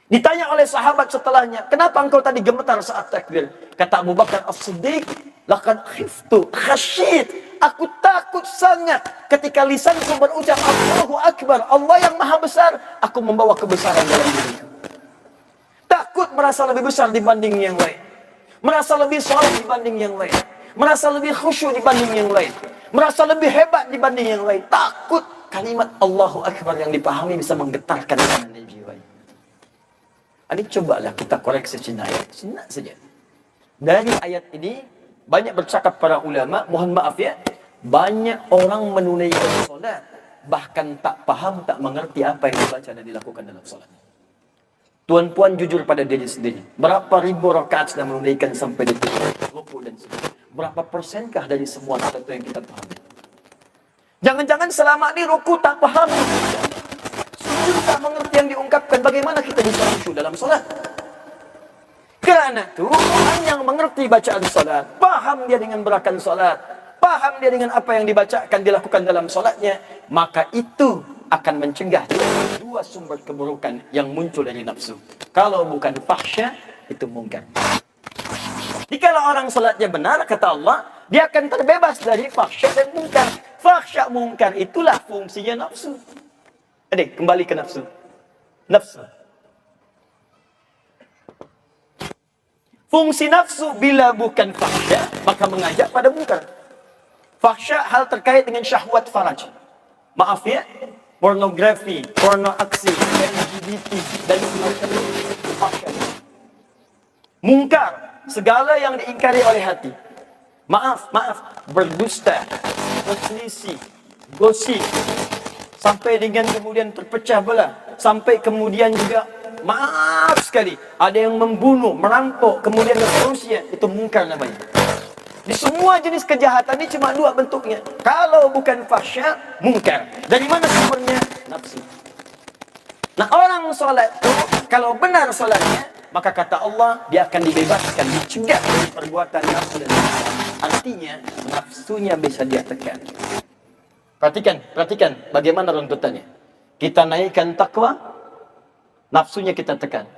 Ditanya oleh sahabat setelahnya, kenapa engkau tadi gemetar saat takbir? Kata Abu Bakar As-Siddiq, laqad khiftu, khasyid. Aku takut sangat ketika lisanku berucap Allahu Akbar, Allah yang maha besar, aku membawa kebesaran dalam diriku. Takut merasa lebih besar dibanding yang lain, merasa lebih soleh dibanding yang lain, merasa lebih khusyuk dibanding yang lain, merasa lebih hebat dibanding yang lain. Takut kalimat Allahu Akbar yang dipahami bisa menggetarkan jiwa. Ini cobalah kita koreksi sejenak saja. Dari ayat ini banyak bercakap para ulama, mohon maaf ya, banyak orang menunaikan solat bahkan tak paham, tak mengerti apa yang dibaca dan dilakukan dalam solat. Tuan-puan jujur pada diri sendiri, berapa ribu rakaat sudah menunaikan sampai detik rukuk dan sujud? Berapa persenkah dari semua itu yang kita pahami? Jangan-jangan selama ini rukuk tak paham, sujud tak mengerti yang diungkapkan. Bagaimana kita bisa khusyuk dalam solat? Karena itu orang yang mengerti bacaan solat, paham dia dengan berakan solat, paham dia dengan apa yang dibacakan, dilakukan dalam solatnya, maka itu akan mencegah dua sumber keburukan yang muncul dari nafsu. Kalau bukan fahsya, itu mungkar. Jikalau orang solatnya benar, kata Allah, dia akan terbebas dari fahsya dan mungkar. Fahsya mungkar itulah fungsinya nafsu. Adik, kembali ke nafsu. Nafsu. Fungsi nafsu bila bukan fahsya, maka mengajak pada mungkar. Fahsya hal terkait dengan syahwat faraj. Maaf ya, pornografi, porno aksi, LGBT, dan semacamnya. Fahsya. Mungkar, segala yang diingkari oleh hati. Maaf, berdusta, berselisih, gosip, sampai dengan kemudian terpecah belah, sampai kemudian juga maaf sekali, ada yang membunuh, merampok, kemudian seterusnya, itu mungkar namanya. Di semua jenis kejahatan ini cuma dua bentuknya. Kalau bukan fahsya, mungkar. Dari mana sumbernya? Nafsu. Nah, orang sholat itu, kalau benar sholatnya, maka kata Allah, dia akan dibebaskan, dicegah dari perbuatan nafsu dan nafsu. Artinya, nafsunya bisa dia tekan. Perhatikan bagaimana runtutannya. Kita naikkan takwa, nafsunya kita tekan.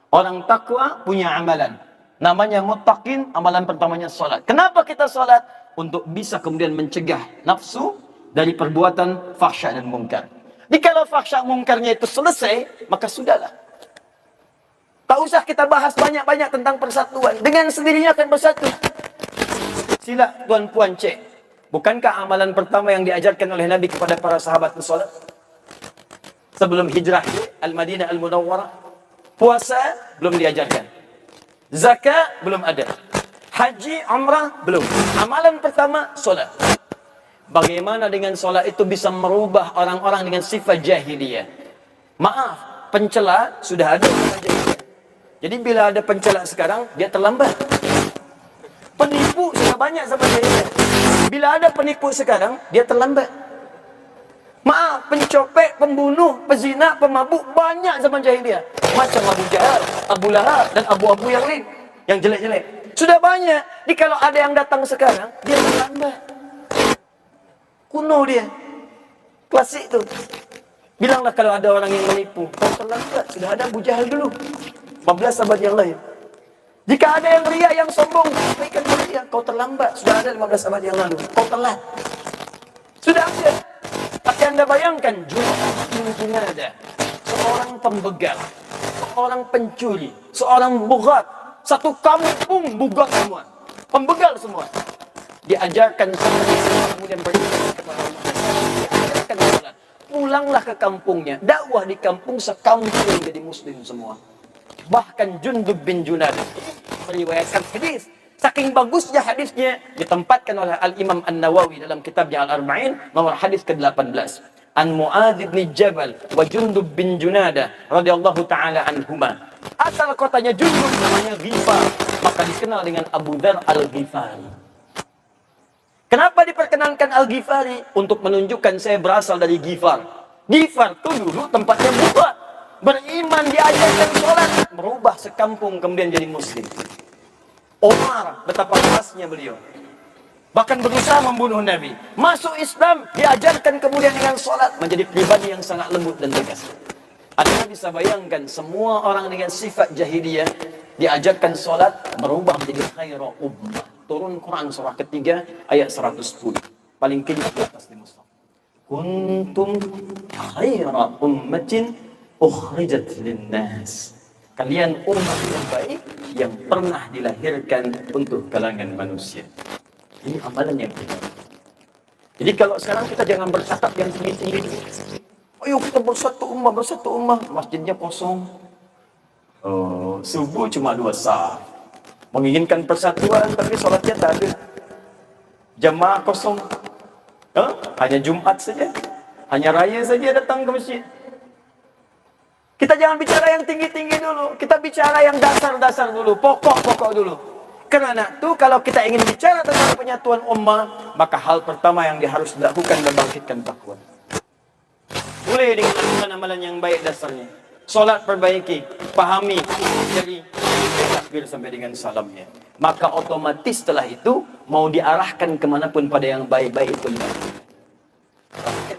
Orang takwa punya amalan, namanya muttaqin, amalan pertamanya salat. Kenapa kita salat? Untuk bisa kemudian mencegah nafsu dari perbuatan fahsya dan mungkar. Jikalau fahsya mungkarnya itu selesai, maka sudahlah. Tak usah kita bahas banyak-banyak tentang persatuan. Dengan sendirinya akan bersatu. Sila tuan-puan cek. Bukankah amalan pertama yang diajarkan oleh Nabi kepada para sahabat salat? Sebelum hijrah Al-Madinah Al-Munawwarah, puasa belum diajarkan, zakat belum ada, haji, umrah belum. Amalan pertama solat. Bagaimana dengan solat itu bisa merubah orang-orang dengan sifat jahiliyah? Maaf, pencela sudah ada sifat jahiliyah. Jadi bila ada pencela sekarang, dia terlambat. Penipu sudah banyak zaman jahiliyah. Bila ada penipu sekarang, dia terlambat. Maaf, pencopet, pembunuh, pezina, pemabuk banyak zaman jahiliyah. Macam Abu Jahal, Abu Lahab dan Abu yang lain, yang jelek-jelek. Sudah banyak. Jadi kalau ada yang datang sekarang, dia terlambat. Kuno dia. Klasik tu. Bilanglah kalau ada orang yang menipu, kau terlambat. Sudah ada Abu Jahal dulu. 15 abad yang lain. Jika ada yang riak, yang sombong, sampaikan dia, kau terlambat. Sudah ada 15 abad yang lalu. Kau telat. Sudah ada. Tapi Anda bayangkan, Junada, seorang pembegal, seorang pencuri, seorang bugat, satu kampung bugat semua, pembegal semua. Diajarkan sholat, kemudian beriman kepada Allah. Diajarkan sholat. Pulanglah ke kampungnya, dakwah di kampung sekampung jadi muslim semua. Bahkan Jundub bin Junadah meriwayatkan hadis. Saking bagusnya hadisnya ditempatkan oleh Al-Imam An-Nawawi dalam kitabnya Al-Arba'in nomor hadis ke-18. An Mu'adz bin Jabal wa Jundub bin Junadah radhiyallahu taala anhuma. Asal kotanya Jundub namanya Ghifar, maka dikenal dengan Abu Dzar Al-Ghifari. Kenapa diperkenankan Al-Ghifari? Untuk menunjukkan saya berasal dari Ghifar. Ghifar itu dulu tempatnya buat. Beriman, diajarkan sholat, merubah sekampung kemudian jadi muslim. Umar, betapa kerasnya beliau. Bahkan berusaha membunuh Nabi. Masuk Islam, diajarkan kemudian dengan sholat. Menjadi pribadi yang sangat lembut dan tegas. Anda bisa bayangkan semua orang dengan sifat jahiliyah diajarkan sholat, berubah menjadi khairu ummah. Turun Quran surah ketiga ayat 110. Paling kiri di atas di mushaf. Kuntum khairu ummatin ukhrijat linnas. Kalian umat yang baik yang pernah dilahirkan untuk kalangan manusia. Ini amalan yang kita. Jadi kalau sekarang kita jangan bercakap yang tinggi-tinggi. Ayo kita bersatu ummah. Masjidnya kosong. Oh, subuh cuma 2 saf. Menginginkan persatuan tapi sholatnya tak ada. Jamaah kosong. Hanya Jumat saja. Hanya raya saja datang ke masjid. Kita jangan bicara yang tinggi-tinggi dulu. Kita bicara yang dasar-dasar dulu. Pokok-pokok dulu. Karena itu kalau kita ingin bicara tentang penyatuan ummah, maka hal pertama yang harus dilakukan membangkitkan takwa. Mulai dengan amalan-amalan yang baik dasarnya. Solat perbaiki, pahami, jadi takbir sampai dengan salamnya. Maka otomatis setelah itu mau diarahkan kemanapun pada yang baik-baik pun.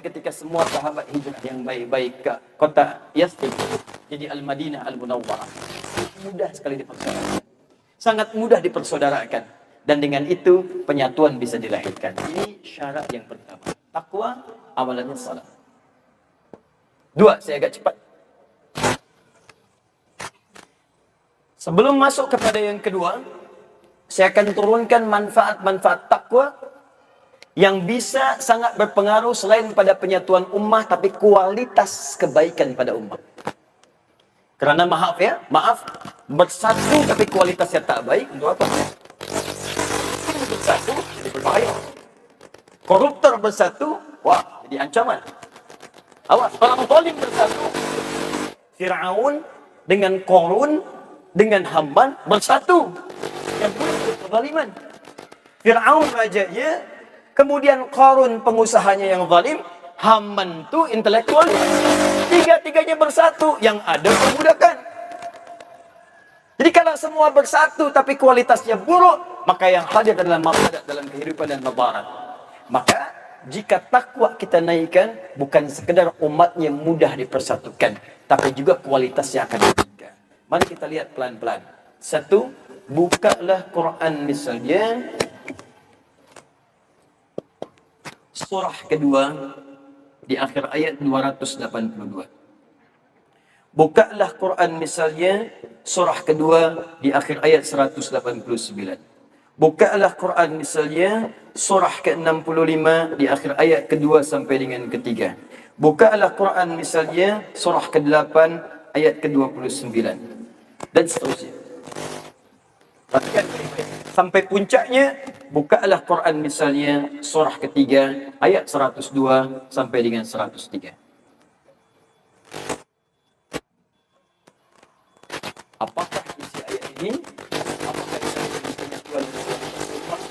Ketika semua sahabat hijrah yang baik-baik ke kota Yathrib, jadi Al-Madinah Al-Munawwarah, mudah sekali dipersaudarakan. Sangat mudah dipersaudarakan. Dan dengan itu penyatuan bisa dilahirkan. Ini syarat yang pertama. Takwa, amalannya salat. 2, saya agak cepat. Sebelum masuk kepada yang kedua, saya akan turunkan manfaat-manfaat takwa yang bisa sangat berpengaruh selain pada penyatuan ummah, tapi kualitas kebaikan pada ummah. Karena maaf, bersatu tapi kualitasnya tak baik, untuk apa? Bersatu jadi berbahaya. Koruptor bersatu, wah, jadi ancaman. Awas, orang zalim bersatu. Fir'aun dengan Qarun, dengan Haman bersatu. Yang boleh kezaliman. Fir'aun rajanya, kemudian Qarun pengusahanya yang zalim, Haman itu intelektual. Tiga-tiganya bersatu, yang ada perbudakan. Jadi kalau semua bersatu tapi kualitasnya buruk, maka yang hadir adalah mafsadat dalam kehidupan dan madarat. Maka jika takwa kita naikkan, bukan sekedar umatnya mudah dipersatukan, tapi juga kualitasnya akan ditingkatkan. Mari kita lihat pelan-pelan. 1, bukalah Quran misalnya surah kedua di akhir ayat 282. Bukalah Quran misalnya surah kedua di akhir ayat 189. Bukalah Quran misalnya surah ke-65 di akhir ayat kedua sampai dengan ketiga. Bukalah Quran misalnya surah ke-8 ayat ke-29 dan seterusnya. Perhatikan sampai puncaknya. Bukalah Quran misalnya surah ketiga ayat 102 sampai dengan 103. Apakah isi ayat ini? Apakah isi ayat ini penyatuan umat?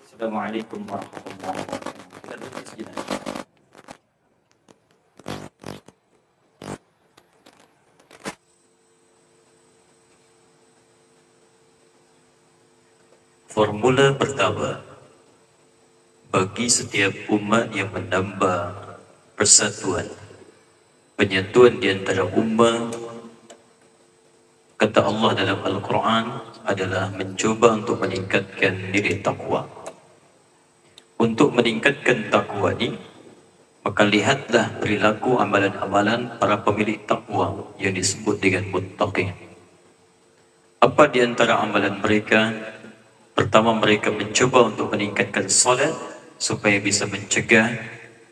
Assalamualaikum warahmatullahi wabarakatuh. Kita tutup sejenak. Formula pertama. bagi setiap umat yang menambah persatuan, penyatuan di antara umat. Kata Allah dalam Al-Quran adalah mencoba untuk meningkatkan nilai takwa. Untuk meningkatkan takwa ini, maka lihatlah perilaku amalan-amalan para pemilik takwa yang disebut dengan muttaqin. Apa di antara amalan mereka? Pertama, mereka mencoba untuk meningkatkan salat supaya bisa mencegah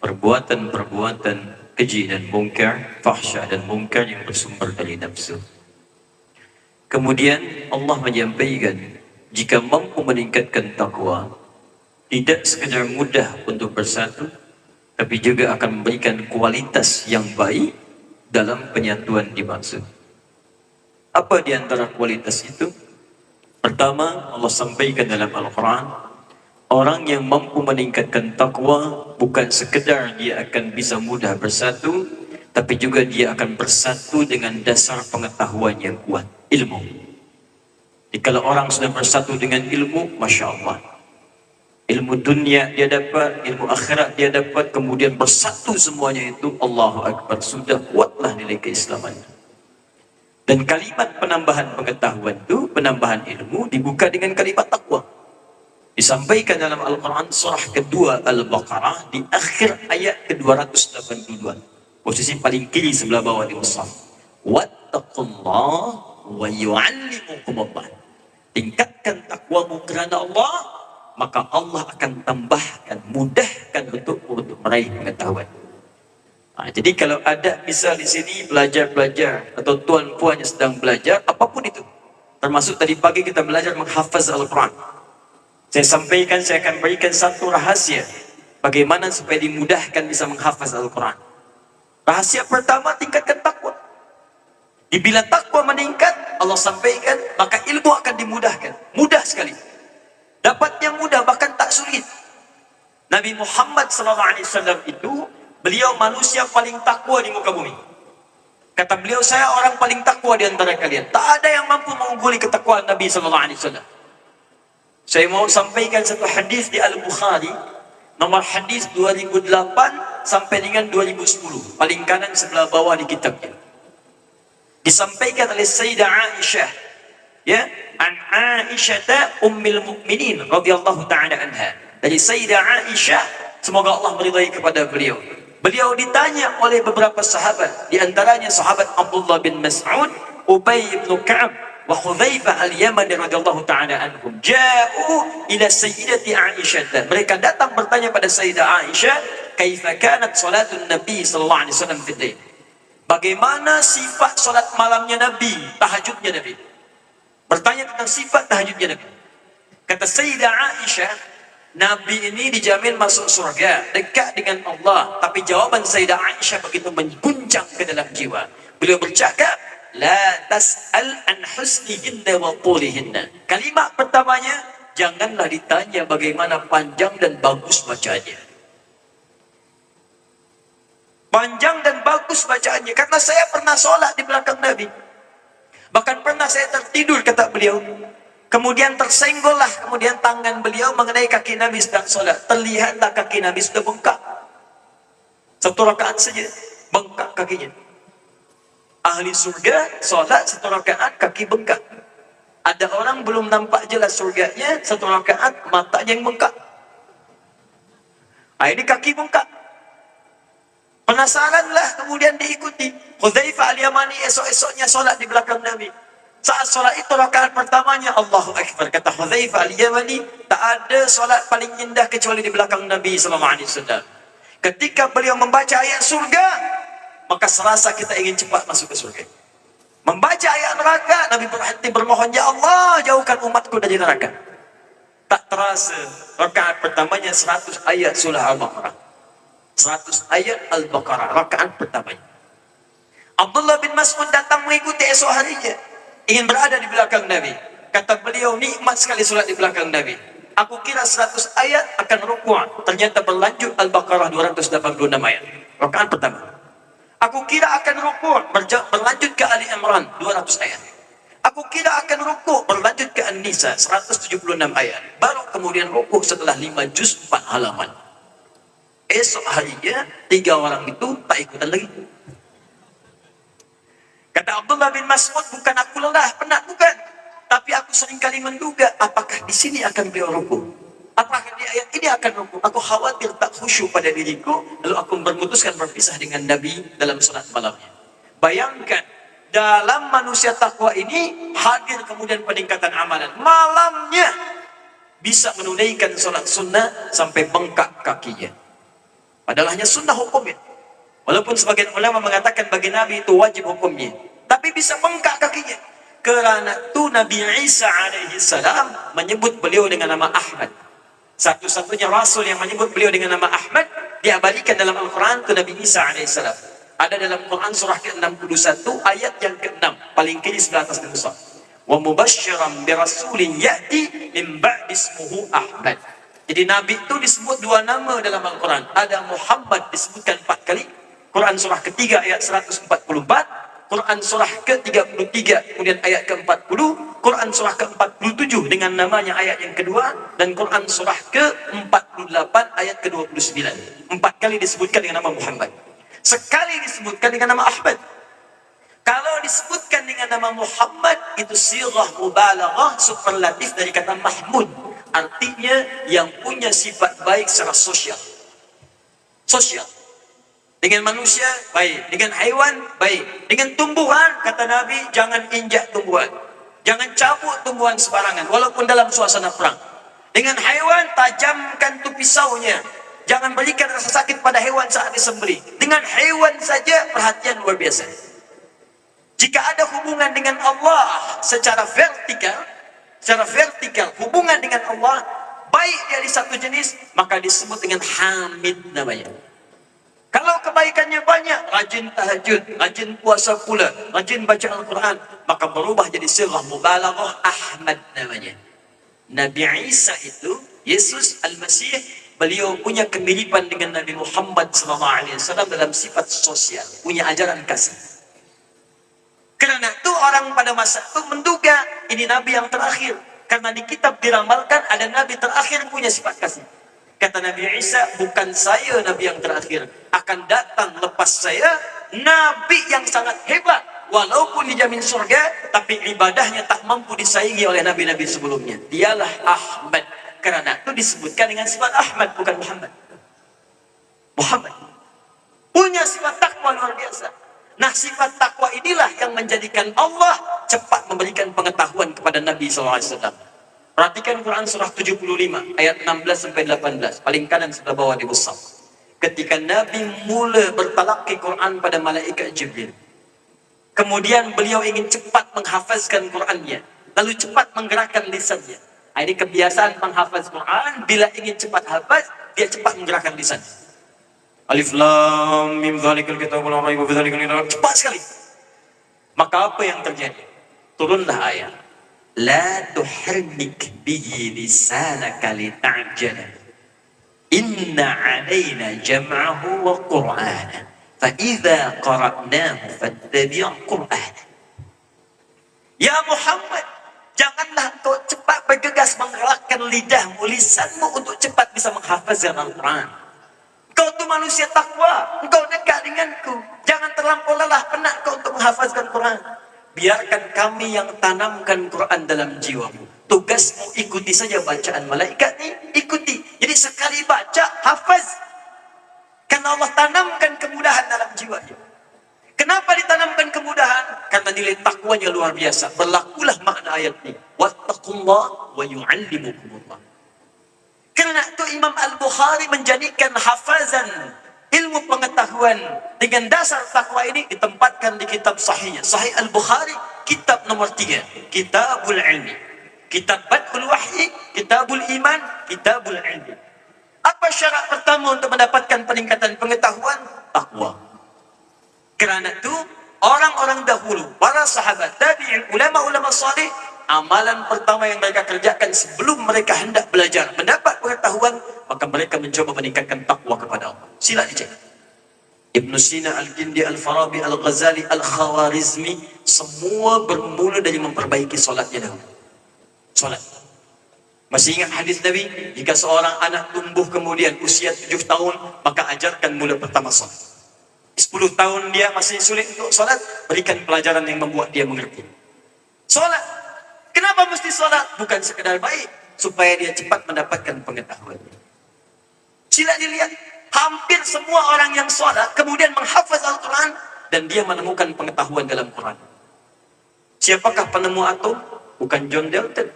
perbuatan-perbuatan keji dan mungkar, fahsya dan mungkar yang bersumber dari nafsu. Kemudian Allah menyampaikan, jika mampu meningkatkan takwa, tidak sekadar mudah untuk bersatu, tapi juga akan memberikan kualitas yang baik dalam penyatuan dimaksud. Apa di antara kualitas itu? Pertama, Allah sampaikan dalam Al-Quran, orang yang mampu meningkatkan takwa bukan sekedar dia akan bisa mudah bersatu, tapi juga dia akan bersatu dengan dasar pengetahuan yang kuat, ilmu. Jadi kalau orang sudah bersatu dengan ilmu, Masya Allah, ilmu dunia dia dapat, ilmu akhirat dia dapat, kemudian bersatu semuanya itu, Allahu Akbar, sudah kuatlah nilai keislaman. Dan kalimat penambahan pengetahuan itu, penambahan ilmu dibuka dengan kalimat takwa. Disampaikan dalam Al-Quran surah kedua Al-Baqarah di akhir ayat ke-282. Posisi paling kiri sebelah bawah di mushaf. Wattaqullah wa yu'allimukumullah. Tingkatkan takwamu kerana Allah, maka Allah akan tambahkan, mudahkan untuk meraih pengetahuan. Jadi kalau ada misal di sini belajar atau tuan-puan yang sedang belajar, apapun itu, termasuk tadi pagi kita belajar menghafaz Al-Quran. Saya sampaikan, saya akan berikan satu rahasia bagaimana supaya dimudahkan bisa menghafaz Al-Quran. Rahasia pertama, tingkatkan takwa. Bila takwa meningkat, Allah sampaikan, maka ilmu akan dimudahkan. Mudah sekali. Dapat yang mudah, bahkan tak sulit. Nabi Muhammad SAW itu, beliau manusia paling takwa di muka bumi. Kata beliau, saya orang paling takwa di antara kalian. Tak ada yang mampu mengungguli ketakwaan Nabi SAW. Saya mau sampaikan satu hadis di Al-Bukhari, nomor hadis 2008 sampai dengan 2010, paling kanan sebelah bawah di kitabnya. Disampaikan oleh Sayyidah Aisyah, ya, an Aisyah ummil mukminin radhiyallahu taala anha. Dari Sayyidah Aisyah, semoga Allah meridai kepada beliau. Beliau ditanya oleh beberapa sahabat, di antaranya sahabat Abdullah bin Mas'ud, Ubay bin Ka'ab, wa Hudzaifah al-Yamani radhiyallahu taala anhum. Ja'u ila Sayyidati Aisyah. Mereka datang bertanya pada Sayyidah Aisyah, kaifa kanat salatun Nabi sallallahu alaihi wasallam fi lail? Bagaimana sifat salat malamnya Nabi, tahajudnya Nabi? Bertanya tentang sifat tahajudnya Nabi. Kata Sayyidah Aisyah, Nabi ini dijamin masuk surga, dekat dengan Allah. Tapi jawaban Sayyidah Aisyah begitu mengguncang ke dalam jiwa. Beliau bercakap, la tas'al an husnihinna wa tulihinna. Kalimat pertamanya, janganlah ditanya bagaimana panjang dan bagus bacaannya. Panjang dan bagus bacaannya. Karena saya pernah solat di belakang Nabi. Bahkan pernah saya tertidur, kata beliau. Kemudian tersenggollah kemudian tangan beliau mengenai kaki Nabi sedang solat. Terlihatlah kaki Nabi sudah bengkak. Satu rakaat saja bengkak kakinya. Ahli surga solat satu rakaat kaki bengkak. Ada orang belum nampak jelas surganya, satu rakaat matanya yang bengkak. Ini kaki bengkak. Penasaranlah kemudian diikuti. Hudzaifah al-Yamani esok-esoknya solat di belakang Nabi. Saat solat itu rakaat pertamanya Allahu Akbar. Kata Hudzaifah al-Yamani, tak ada solat paling indah kecuali di belakang Nabi SAW. Ketika beliau membaca ayat surga, maka serasa kita ingin cepat masuk ke surga. Membaca ayat neraka, Nabi berhenti bermohon, ya Allah jauhkan umatku dari neraka. Tak terasa rakaat pertamanya 100 ayat surah Al-Baqarah. 100 ayat Al-Baqarah, rakaat pertamanya. Abdullah bin Mas'ud datang mengikuti esok harinya, ingin berada di belakang Nabi. Kata beliau, nikmat sekali solat di belakang Nabi. Aku kira 100 ayat akan rukuk, ternyata berlanjut Al-Baqarah 286 ayat, rakaat pertama. Aku kira akan rukuk, berlanjut ke Ali Imran 200 ayat. Aku kira akan rukuk, berlanjut ke An-Nisa 176 ayat. Baru kemudian rukuk setelah 5 juz 4 halaman. Esok harinya 3 orang itu tak ikutan lagi. Kata Abdullah bin Mas'ud, bukan aku lelah, penat, bukan. Tapi aku seringkali menduga, apakah di sini akan beliau rukuk? Apakah di ayat ini akan rukuk? Aku khawatir tak khusyuk pada diriku, lalu aku memutuskan berpisah dengan Nabi dalam salat malamnya. Bayangkan, dalam manusia takwa ini hadir kemudian peningkatan amalan. Malamnya bisa menunaikan salat sunnah sampai bengkak kakinya. Padahal hanya sunnah hukumnya. Walaupun sebagian ulama mengatakan bagi Nabi itu wajib hukumnya, tapi bisa bengkak kakinya. Kerana itu Nabi Isa alaihi salam menyebut beliau dengan nama Ahmad. Satu-satunya rasul yang menyebut beliau dengan nama Ahmad diabadikan dalam Al-Quran ke Nabi Isa alaihi salam. Ada dalam Quran surah ke-61 ayat yang ke-6, paling kiri sebelah atas dan besar. Wa mubasysyiran bi rasulin ya'ti min ba'di ismuhu Ahmad. Jadi Nabi itu disebut 2 nama dalam Al-Quran. Ada Muhammad disebutkan 4 kali. Quran surah ketiga ayat 144, Quran surah ke-33 kemudian ayat ke-40, Quran surah ke-47 dengan namanya ayat yang kedua, dan Quran surah ke-48 ayat ke-29. 4 kali disebutkan dengan nama Muhammad. Sekali disebutkan dengan nama Ahmad. Kalau disebutkan dengan nama Muhammad, itu sirah mubalaghah, superlatif dari kata Mahmud. Artinya yang punya sifat baik secara sosial. Sosial. Dengan manusia, baik. Dengan haiwan, baik. Dengan tumbuhan, kata Nabi, jangan injak tumbuhan. Jangan cabut tumbuhan sembarangan, walaupun dalam suasana perang. Dengan haiwan, tajamkan tu pisaunya. Jangan berikan rasa sakit pada hewan saat disembelih. Dengan hewan saja, perhatian luar biasa. Jika ada hubungan dengan Allah secara vertikal, hubungan dengan Allah, baik dari satu jenis, maka disebut dengan hamid namanya. Kalau kebaikannya banyak, rajin tahajud, rajin puasa pula, rajin baca Al-Quran, maka berubah jadi sirah mubalaghah, Ahmad namanya. Nabi Isa itu, Yesus Al-Masih, beliau punya kemiripan dengan Nabi Muhammad SAW dalam sifat sosial, punya ajaran kasih. Karena itu orang pada masa itu menduga ini Nabi yang terakhir. Karena di kitab diramalkan ada Nabi terakhir punya sifat kasih. Kata Nabi Isa, bukan saya Nabi yang terakhir. Akan datang lepas saya Nabi yang sangat hebat. Walaupun dijamin surga, tapi ibadahnya tak mampu disaingi oleh Nabi-Nabi sebelumnya. Dialah Ahmad. Karena itu disebutkan dengan sifat Ahmad, bukan Muhammad. Muhammad punya sifat takwa luar biasa. Nah, sifat takwa inilah yang menjadikan Allah cepat memberikan pengetahuan kepada Nabi SAW. Perhatikan Quran surah 75 ayat 16 sampai 18, paling kanan sebelah bawah di Musaf. Ketika Nabi mula bertalaqi Quran pada malaikat Jibril, kemudian beliau ingin cepat menghafazkan Qurannya, lalu cepat menggerakkan lisannya. Ini kebiasaan penghafaz Quran, bila ingin cepat hafaz, dia cepat menggerakkan lisan. Alif lam mim dzalikal kitabul la raiba fihi cepat sekali. Maka apa yang terjadi? Turunlah ayat. La tuharrik bihi lisanaka lita'jala. Inna 'alaina jam'ahu wa qur'ana. Fa idza qara'nahu fattabi' qur'ana. Ya Muhammad, janganlah engkau cepat bergegas menggerakkan lidahmu, lisanmu untuk cepat bisa menghafazkan Al-Quran. Engkau itu manusia takwa, engkau dekat denganku. Jangan terlampau lelah penat kau untuk menghafazkan Quran. Biarkan kami yang tanamkan Quran dalam jiwamu. Tugasmu ikuti saja bacaan malaikat ini, ikuti. Jadi sekali baca, hafaz. Karena Allah tanamkan kemudahan dalam jiwanya. Kenapa ditanamkan kemudahan? Karena nilai takwanya luar biasa. Berlakulah makna ayat ini. Wattaqullah wa yu'allimukumullah. Karena itu Imam Al-Bukhari menjadikan hafazan ilmu pengetahuan dengan dasar takwa ini ditempatkan di kitab sahihnya. Sahih Al-Bukhari, kitab nomor 3, Kitabul Ilmi. Kitab Badul Wahyi, Kitabul Iman, Kitabul Ilmi. Apa syarat pertama untuk mendapatkan peningkatan pengetahuan? Takwa. Karena itu orang-orang dahulu, para sahabat, tabi'in, ulama-ulama salih, amalan pertama yang mereka kerjakan sebelum mereka hendak belajar, mendapat pengetahuan, maka mereka mencoba meningkatkan takwa kepada Allah. Sila dicek. Ibn Sina, Al-Kindi, Al-Farabi, Al-Ghazali, Al-Khawarizmi, semua bermula dari memperbaiki solatnya dahulu. Solat. Masih ingat hadis Nabi? Jika seorang anak tumbuh kemudian usia 7 tahun, maka ajarkan mula pertama solat. 10 tahun dia masih sulit untuk solat, berikan pelajaran yang membuat dia mengerti. Solat. Kenapa mesti solat? Bukan sekedar baik, supaya dia cepat mendapatkan pengetahuannya. Sila dilihat, hampir semua orang yang solat kemudian menghafaz Al-Quran dan dia menemukan pengetahuan dalam Quran. Siapakah penemu atom? Bukan John Dalton.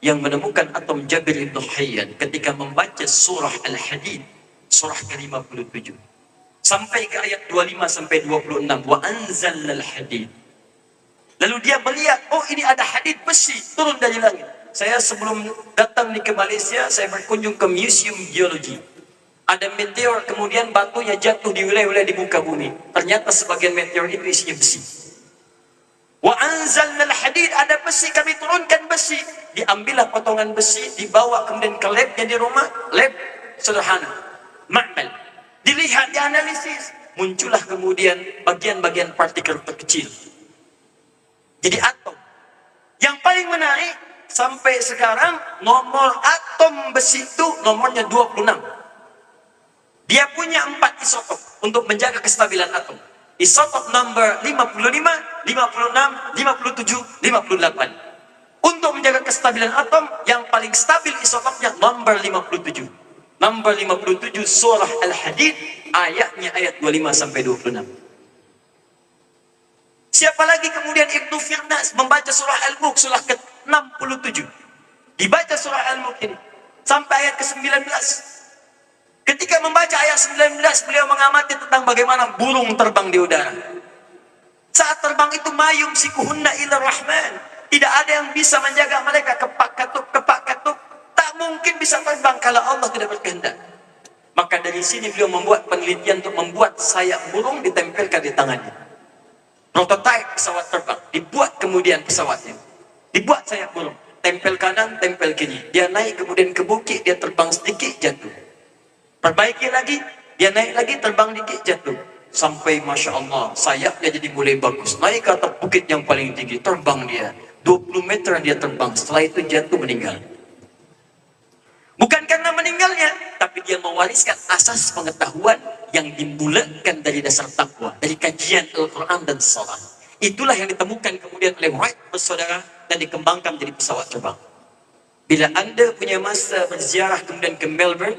Yang menemukan atom Jabir ibn Hayyan ketika membaca surah Al-Hadid, surah ke-57. Sampai ke ayat 25 sampai 26. Wa anzalna al-hadid. Lalu dia melihat, oh ini ada hadid besi turun dari langit. Saya sebelum datang ke Malaysia, saya berkunjung ke Museum Geologi. Ada meteor, kemudian batunya jatuh di wilayah-wilayah di muka bumi. Ternyata sebagian meteor itu isinya besi. Wa anzalna al-hadid, ada besi, kami turunkan besi. Diambillah potongan besi, dibawa kemudian ke labnya di rumah, lab sederhana, ma'mal. Dilihat, dianalisis, muncullah kemudian bagian-bagian partikel terkecil. Jadi atom. Yang paling menarik, sampai sekarang nomor atom besi itu nomornya 26. Dia punya 4 isotop untuk menjaga kestabilan atom. Isotop number 55, 56, 57, 58. Untuk menjaga kestabilan atom, yang paling stabil isotopnya number 57. Number 57 surah Al-Hadid, ayatnya ayat 25 sampai 26. Siapa lagi kemudian Ibnu Firnas membaca surah Al-Mulk, surah ke-67. Dibaca surah Al-Mulk ini sampai ayat ke-19. Ketika membaca ayat 19, beliau mengamati tentang bagaimana burung terbang di udara. Saat terbang itu mayum sikuhunna ila rahman. Tidak ada yang bisa menjaga mereka, kepak katuk. Tak mungkin bisa terbang kalau Allah tidak berkehendak. Maka dari sini beliau membuat penelitian untuk membuat sayap burung ditempelkan di tangannya. Prototipe pesawat terbang, dibuat kemudian pesawatnya. Dibuat sayap burung, tempel kanan, tempel kiri. Dia naik kemudian ke bukit, dia terbang sedikit, jatuh. Perbaiki lagi, dia naik lagi, terbang dikit, jatuh. Sampai Masya Allah, sayapnya jadi mulai bagus. Naik ke atas bukit yang paling tinggi, terbang dia. 20 meter dia terbang, setelah itu jatuh meninggal. Bukan karena meninggalnya, tapi dia mewariskan asas pengetahuan yang dimulakan dari dasar takwa, dari kajian Al-Quran dan salat. Itulah yang ditemukan kemudian oleh Wright bersaudara dan dikembangkan menjadi pesawat terbang. Bila Anda punya masa berziarah kemudian ke Melbourne,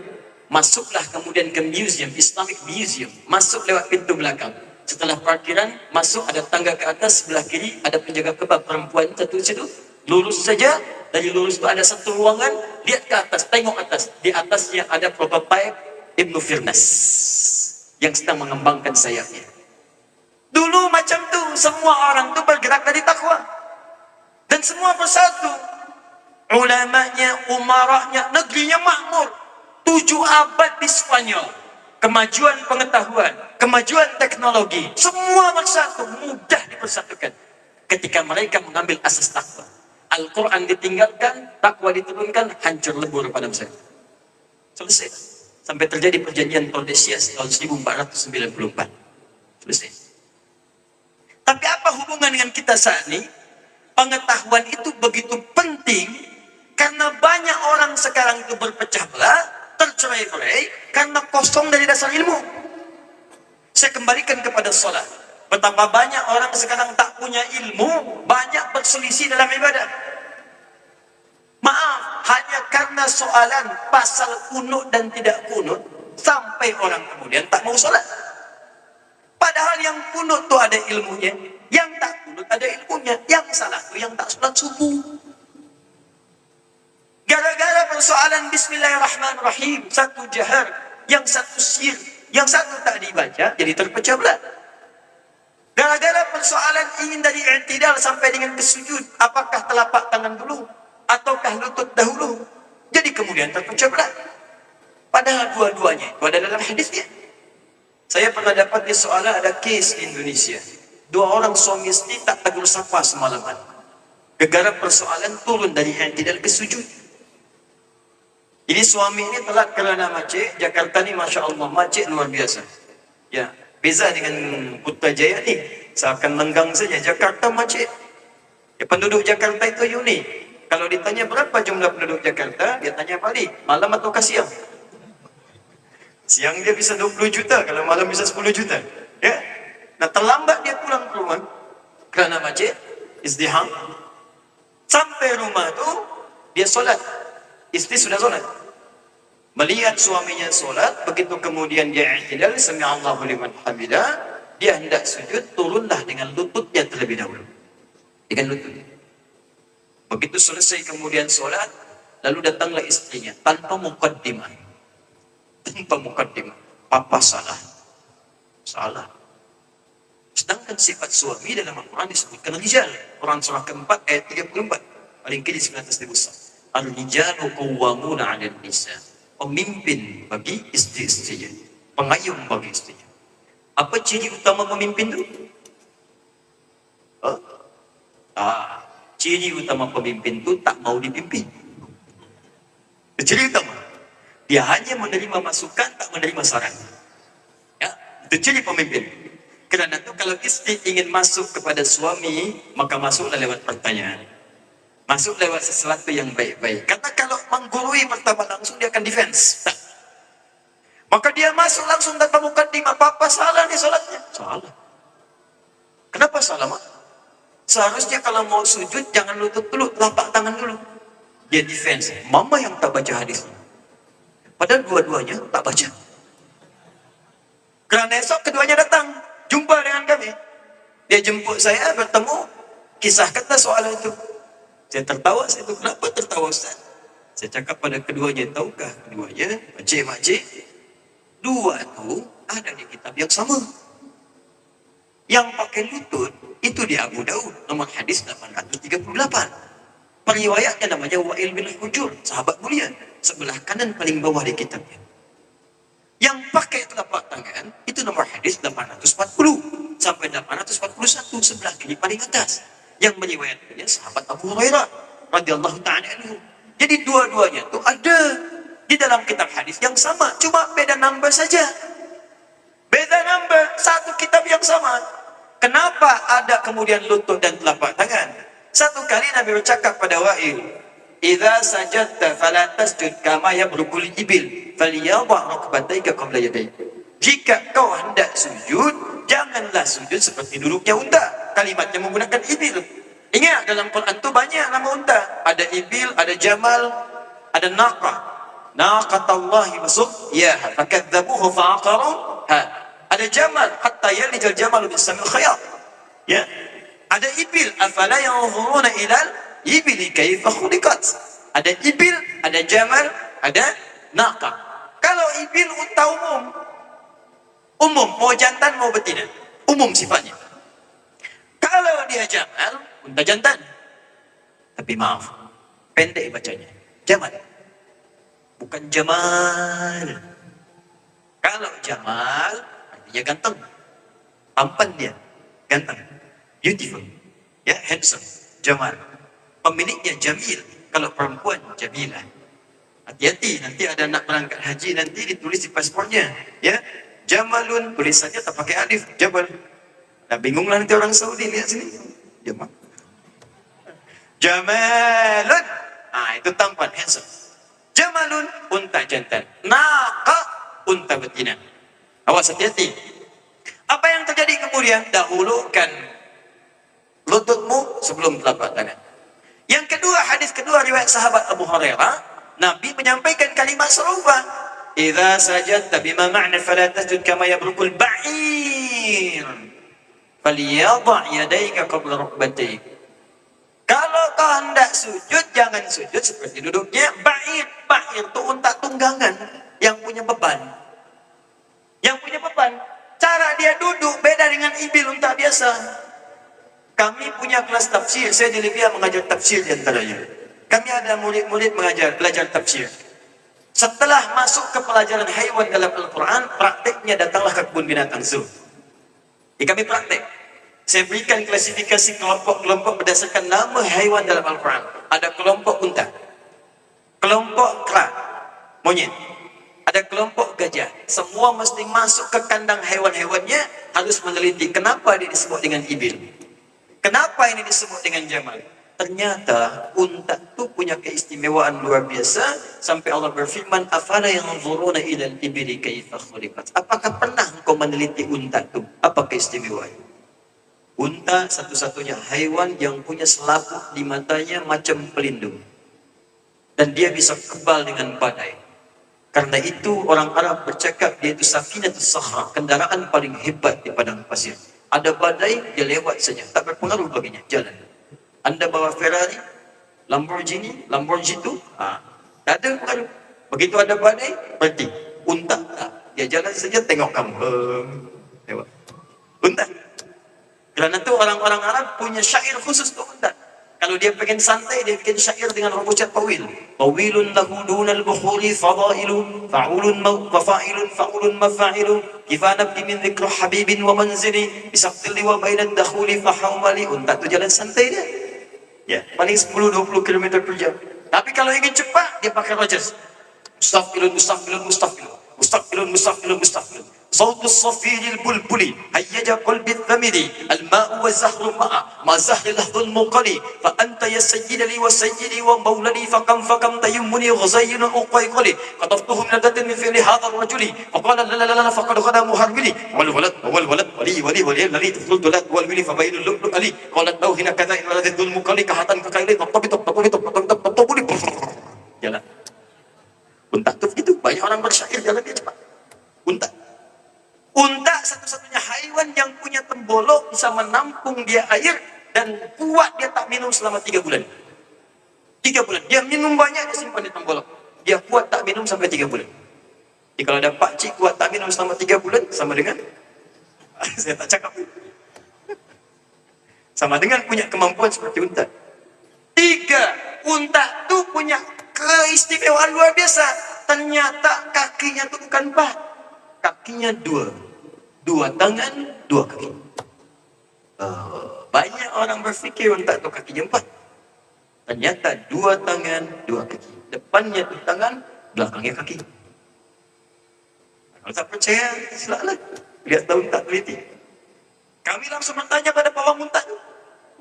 masuklah kemudian ke museum, Islamic Museum, masuk lewat pintu belakang. Setelah parkiran, masuk ada tangga ke atas, sebelah kiri ada penjaga kebab perempuan satu situ. Lurus saja, dari lurus itu ada satu ruangan, lihat ke atas, tengok atas. Di atasnya ada prototipe Ibn Firnas yang sedang mengembangkan sayapnya. Dulu macam tu, semua orang tu bergerak dari takwa. Dan semua bersatu. Ulamanya, umarahnya, negerinya makmur. 7 abad di Spanyol, kemajuan pengetahuan, kemajuan teknologi, semua bersatu, mudah dipersatukan ketika mereka mengambil asas takwa. Al-Quran ditinggalkan, takwa diturunkan, hancur lebur pada masa itu. Selesai. Sampai terjadi perjanjian Tordesillas tahun 1494. Selesai. Tapi apa hubungan dengan kita saat ini? Pengetahuan itu begitu penting karena banyak orang sekarang itu berpecah belah, tercerai-berai karena kosong dari dasar ilmu. Saya kembalikan kepada sholat. Betapa banyak orang sekarang tak punya ilmu, banyak berselisih dalam ibadah. Maaf, hanya karena soalan pasal kunut dan tidak kunut, sampai orang kemudian tak mau sholat. Padahal yang kunut itu ada ilmunya, yang tak kunut ada ilmunya, yang salah itu yang tak sholat subuh. Gara-gara persoalan Bismillahirrahmanirrahim, satu jahar, yang satu sir, yang satu tak dibaca, jadi terpecah belah. Gara-gara persoalan ingin dari i'tidal sampai dengan kesujud, apakah telapak tangan dulu, ataukah lutut dahulu, jadi kemudian terpecah belah. Padahal dua-duanya itu ada dalam hadisnya. Saya pernah dapat di soalan ada case di Indonesia. 2 orang suami istri tak tegur sapa semalaman. Gara-gara persoalan turun dari i'tidal ke sujud. Jadi suami ini telat kerana macet. Jakarta ni Masya Allah macet luar biasa. Ya, Beza dengan Putrajaya ni, seakan lenggang saja. Jakarta macet. Ya, penduduk Jakarta itu unik. Kalau ditanya berapa jumlah penduduk Jakarta, dia tanya balik, malam atau siang? Siang dia bisa 20 juta, kalau malam bisa 10 juta. Ya. Nah, terlambat dia pulang ke rumah kerana macet, izdiham. Sampai rumah tu dia solat. Isteri sudah solat. Melihat suaminya solat, begitu kemudian dia i'tidal, sami Allahu liman hamidah, dia hendak sujud, turunlah dengan lututnya terlebih dahulu. Dengan lutut. Begitu selesai kemudian solat, lalu datanglah istrinya tanpa muqaddimah. Tanpa muqaddimah. Papa salah. Salah. Sedangkan sifat suami dalam Al-Quran disebutkan rijal. Quran surah keempat ayat 34. Paling kiri 19 besar. Al-rijalu qawwamuna 'alan nisa. Pemimpin bagi istri-istrinya. Pengayom bagi istrinya. Apa ciri utama pemimpin itu? Ciri utama pemimpin itu tak mau dipimpin. Ciri utama. Dia hanya menerima masukan, tak menerima saran. Ya, itu ciri pemimpin. Kerana itu kalau istri ingin masuk kepada suami, maka masuklah lewat pertanyaan. Masuk lewat sesuatu yang baik-baik. Karena kalau menggurui pertama langsung, dia akan defense. Tak. Maka dia masuk langsung tanpa mukaddimah. Papa salah nih salatnya. Salah. Kenapa salah, Mak? Seharusnya kalau mau sujud, jangan lutut dulu, telapak tangan dulu. Dia defense. Mama yang tak baca hadis. Padahal dua-duanya tak baca. Kerana esok keduanya datang, jumpa dengan kami. Dia jemput saya, bertemu, kisahkanlah soal itu. Saya tertawa, saya itu, kenapa tertawa Ustaz? Saya cakap pada keduanya, tahukah keduanya, makcik-makcik, dua itu ada di kitab yang sama. Yang pakai lutut, itu di Abu Daud, nomor hadis 838. Periwayatnya namanya Wa'il bin Hujur, sahabat mulia, sebelah kanan paling bawah di kitabnya. Yang pakai telapak tangan, itu nomor hadis 840 sampai 841, sebelah kiri paling atas. Yang meriwayatkannya sahabat Abu Hurairah radhiyallahu ta'ala anhu. Jadi dua-duanya itu ada di dalam kitab hadis yang sama, cuma beda number saja. Beda number, satu kitab yang sama. Kenapa ada kemudian lutut dan telapak tangan? Satu kali Nabi bercakap pada Wa'il, "Idza sajadta fala tasjud kama yabrukul ibil, falyadha rukbatayka qabla yadayk." Jika kau hendak sujud, janganlah sujud seperti duduknya unta. Kalimatnya menggunakan ibil. Ingat, dalam Quran itu banyak nama unta. Ada ibil, ada jamal, ada naqah. Naqatallahi masuk, ya, fakadzabuhu fa'aqaruha. Ada jamal, hatta yalijal jamalu bisamil khayat. Ya. Ada ibil, afala yanzuruna ilal ibili kaifa khuliqat. Ada ibil, ada jamal, ada naqah. Kalau ibil unta umum. Umum, mau jantan mau betina. Umum sifatnya. Kalau dia jamal, unta jantan. Tapi maaf, pendek bacanya. Jamal. Bukan jamal. Kalau jamal, artinya ganteng. Tampan dia. Ganteng. Beautiful. Ya, handsome. Jamal. Pemiliknya Jamil. Kalau perempuan, Jamilah. Hati-hati, nanti ada nak berangkat haji, nanti ditulis di paspornya. Ya, Jamalun, tulisannya tak pakai alif. Jabal. Nah, bingunglah nanti orang Saudi lihat sini. Jamal. Jamalun. Itu tampan, handsome. Jamalun, unta jantan. Naqa, unta betina. Awas, hati-hati. Apa yang terjadi kemudian? Dahulukan lututmu sebelum telapak tangan. Yang kedua, hadis kedua riwayat sahabat Abu Hurairah, Nabi menyampaikan kalimat serupa. Idza sajadta bima ma'na fala tasjud kama yabrukul ba'ir. Falyadha' yadayka qabla rukbatayk. Kalau kau hendak sujud, jangan sujud seperti duduknya ba'ir. Ba'ir itu unta tunggangan yang punya beban. Yang punya beban. Cara dia duduk beda dengan ibil unta biasa. Kami punya kelas tafsir, saya di Libya mengajar tafsir di antaranya. Kami ada murid-murid belajar tafsir. Setelah masuk ke pelajaran haiwan dalam Al-Quran, prakteknya datanglah ke kebun binatang zoo. Kami praktek. Saya berikan klasifikasi kelompok-kelompok berdasarkan nama haiwan dalam Al-Quran. Ada kelompok unta, kelompok kera, monyet, ada kelompok gajah. semua mesti masuk ke kandang hewan-hewannya, harus meneliti kenapa dia disebut dengan ibil. Kenapa ini disebut dengan jamal? Ternyata unta itu punya keistimewaan luar biasa sampai Allah berfirman, afala yanzuruna ila al-ibili kaifa khuliqat. Apakah pernah engkau meneliti unta itu? Apa keistimewaannya? Unta satu-satunya haiwan yang punya selaput di matanya macam pelindung. Dan dia bisa kebal dengan badai. Karena itu orang Arab bercakap dia itu safinatus sahra, kendaraan paling hebat di padang pasir. Ada badai, dia lewat saja, tak berpengaruh baginya, jalan. Anda bawa Ferrari, Lamborghini itu, tak ada pengaruh. Begitu ada badai, berhenti. Unta, dia jalan saja, tengok kamu, lewat. Unta. Kerana itu orang-orang Arab punya syair khusus untuk unta. Kalau dia pengen santai, dia bikin syair dengan rubucat tawil. Tawilun lahu dunal bukhuri fadailu, fa'ulun mafa'ilun, fa'ulun mafa'ilu, kifa nabdi min dhikru habibin wa manzili, bisaqtili wa bainad dakhuli fahawmali. Unta itu jalan santai dia. Ya, paling 10-20 km per jam. Tapi kalau ingin cepat, dia pakai Rogers. Mustafilun, mustafilun, mustafilun. Mustafilun, mustafilun, mustafilun. صوت الصفير البلبلي هيج قلبي الثمري الماء والزهر معا ما زهر لهض المقلي فأنت يا سيد لي وسيدي ومولدي فكم تيمني غزين أقيقلي خطفته من لذة من فعل هذا الرجل فقال لا لا لا فقد غدا مهرولي والولد ولي الذي تفضل لا والولي فبين اللؤلؤ لي قالت له هنا كذا إن ولد المقلي كهتا ككيلي طبطبي jalan. Unta tuh gitu, banyak orang bersyair jalan dia cepat. Unta satu-satunya haiwan yang punya tembolok, bisa menampung dia air, dan kuat dia tak minum selama 3 bulan. 3 bulan. Dia minum banyak, dia simpan di tembolok. Dia kuat tak minum sampai 3 bulan. Jadi kalau ada pakcik kuat tak minum selama 3 bulan, sama dengan saya tak cakap. Sama dengan punya kemampuan seperti unta. 3, unta tu punya keistimewaan luar biasa. Ternyata kakinya tu bukan 4. Kakinya 2 tangan, 2 kaki. Banyak orang berfikir unta itu kakinya 4. Ternyata 2 tangan, 2 kaki. Depannya itu tangan, belakangnya kaki. Kalau tak percaya, silakan lihat tahu unta teliti. Kami langsung bertanya pada pawang unta.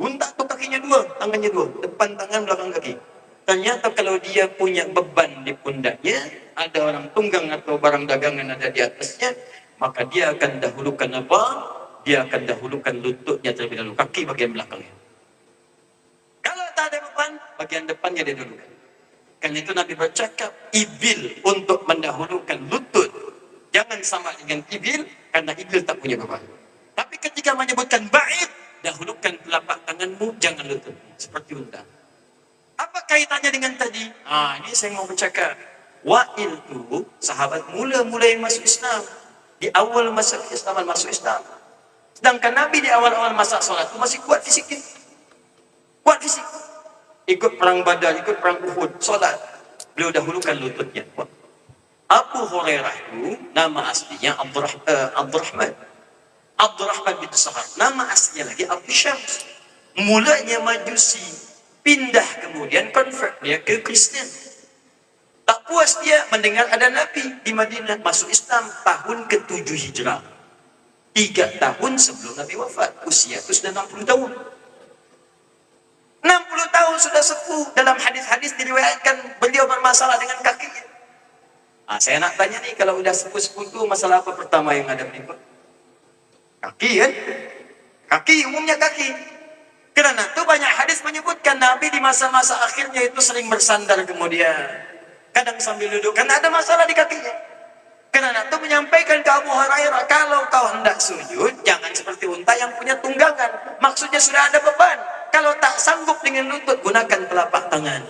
Unta itu kakinya 2, tangannya 2, depan tangan, belakang kaki. Ternyata kalau dia punya beban di pundaknya, ada orang tunggang atau barang dagangan ada di atasnya, maka dia akan dahulukan apa? Dia akan dahulukan lututnya terlebih dahulu, kaki bagian belakangnya. Kalau tak ada beban, bagian depannya dia dahulukan. Karena itu Nabi bercakap, ibil untuk mendahulukan lutut. Jangan sama dengan ibil, karena ibil tak punya beban. Tapi ketika menyebutkan ba'id, dahulukan telapak tanganmu, jangan lutut. Seperti unta. Apa kaitannya dengan tadi? Ini saya mau bercakap. Wa'il itu sahabat mula-mula yang masuk Islam. Di awal masa Islam masuk Islam. Sedangkan Nabi di awal-awal masa sholat itu masih kuat fisiknya. Kuat fisik. Ikut perang Badar, ikut perang Uhud, sholat. Beliau dahulukan lututnya. Abu Hurairah itu nama aslinya Abdurrahman. Abdurrahman bin Sahar. Nama aslinya lagi Abu Syams. Mulanya Majusi. Pindah kemudian convert dia ke Kristen. Tak puas dia mendengar ada Nabi di Madinah, masuk Islam tahun ke-7 Hijrah. 3 tahun sebelum Nabi wafat. Usia itu sudah 60 tahun. 60 tahun sudah sepuh. Dalam hadis-hadis diriwayatkan beliau bermasalah dengan kakinya. Saya nak tanya nih, kalau udah sepuh-sepuh itu masalah apa pertama yang ada menimpa? Kaki kan? Kaki, umumnya kaki. Karena itu banyak hadis menyebutkan Nabi di masa-masa akhirnya itu sering bersandar kemudian. Kadang sambil duduk, karena ada masalah di kakinya. Karena itu menyampaikan ke Abu Hurairah, kalau kau hendak sujud, jangan seperti unta yang punya tunggangan. Maksudnya sudah ada beban. Kalau tak sanggup dengan lutut, gunakan telapak tangan.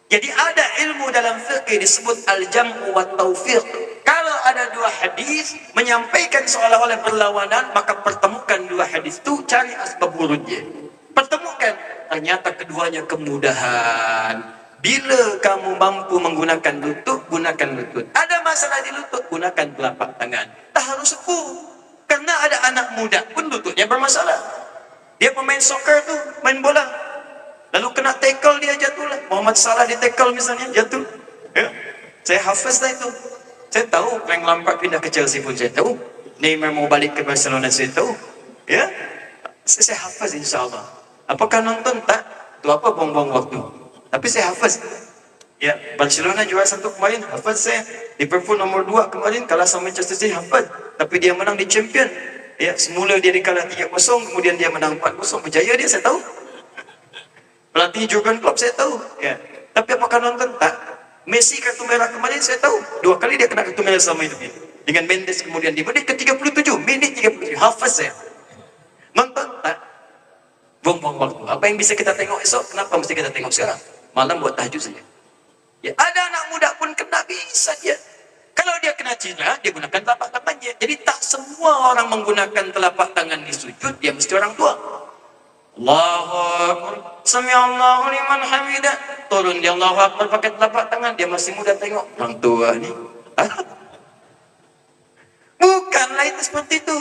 Jadi ada ilmu dalam fikih disebut al-jam'u wa taufiq. Kalau ada 2 hadis menyampaikan seolah-olah berlawanan, maka pertemukan 2 hadis itu, cari asbab wurudnya. Pertemukan, ternyata keduanya kemudahan. Bila kamu mampu menggunakan lutut, gunakan lutut. Ada masalah di lutut, gunakan telapak tangan. Tak harus sepuh. Karena ada anak muda pun lututnya bermasalah. Dia pemain soccer tuh, main bola. Lalu kena tackle, dia jatuh lah. Muhammad Salah di tackle misalnya, jatuh. Ya. Saya hafaz lah itu. Saya tahu Frank Lampard pindah ke Chelsea pun saya tahu. Neymar mau balik ke Barcelona saya tahu. Ya, saya hafaz insyaAllah. Apakah nonton? Tak. Itu apa buang-buang waktu. Tapi saya hafaz. Ya, Barcelona juara 1 kemarin, hafaz saya. Liverpool nomor 2 kemarin, kalah sama Manchester City, hafaz. Tapi dia menang di champion. Ya, semula dia dikalah 3-0, kemudian dia menang 4-0. Berjaya dia, saya tahu. Pelatih Jurgen Klopp, saya tahu. Ya. Tapi apakah nonton? Tak. Messi kartu merah kemarin saya tahu 2 kali dia kena kartu merah selama hidupnya dengan Mendes, kemudian di menit ke-37 menit 37 hafaz saya. Nonton tak? Buang-buang waktu. Apa yang bisa kita tengok esok, kenapa mesti kita tengok sekarang? Malam buat tahajud saja. Ya, ada anak muda pun kena, bisa dia. Kalau dia kena cedera, dia gunakan telapak tangannya. Jadi tak semua orang menggunakan telapak tangan di sujud dia mesti orang tua. Allahu Akbar, Sami'allahu liman hamidah. Turun dia Allahu Akbar pakai telapak tangan, dia masih muda tengok orang tua ni. Bukanlah itu seperti itu.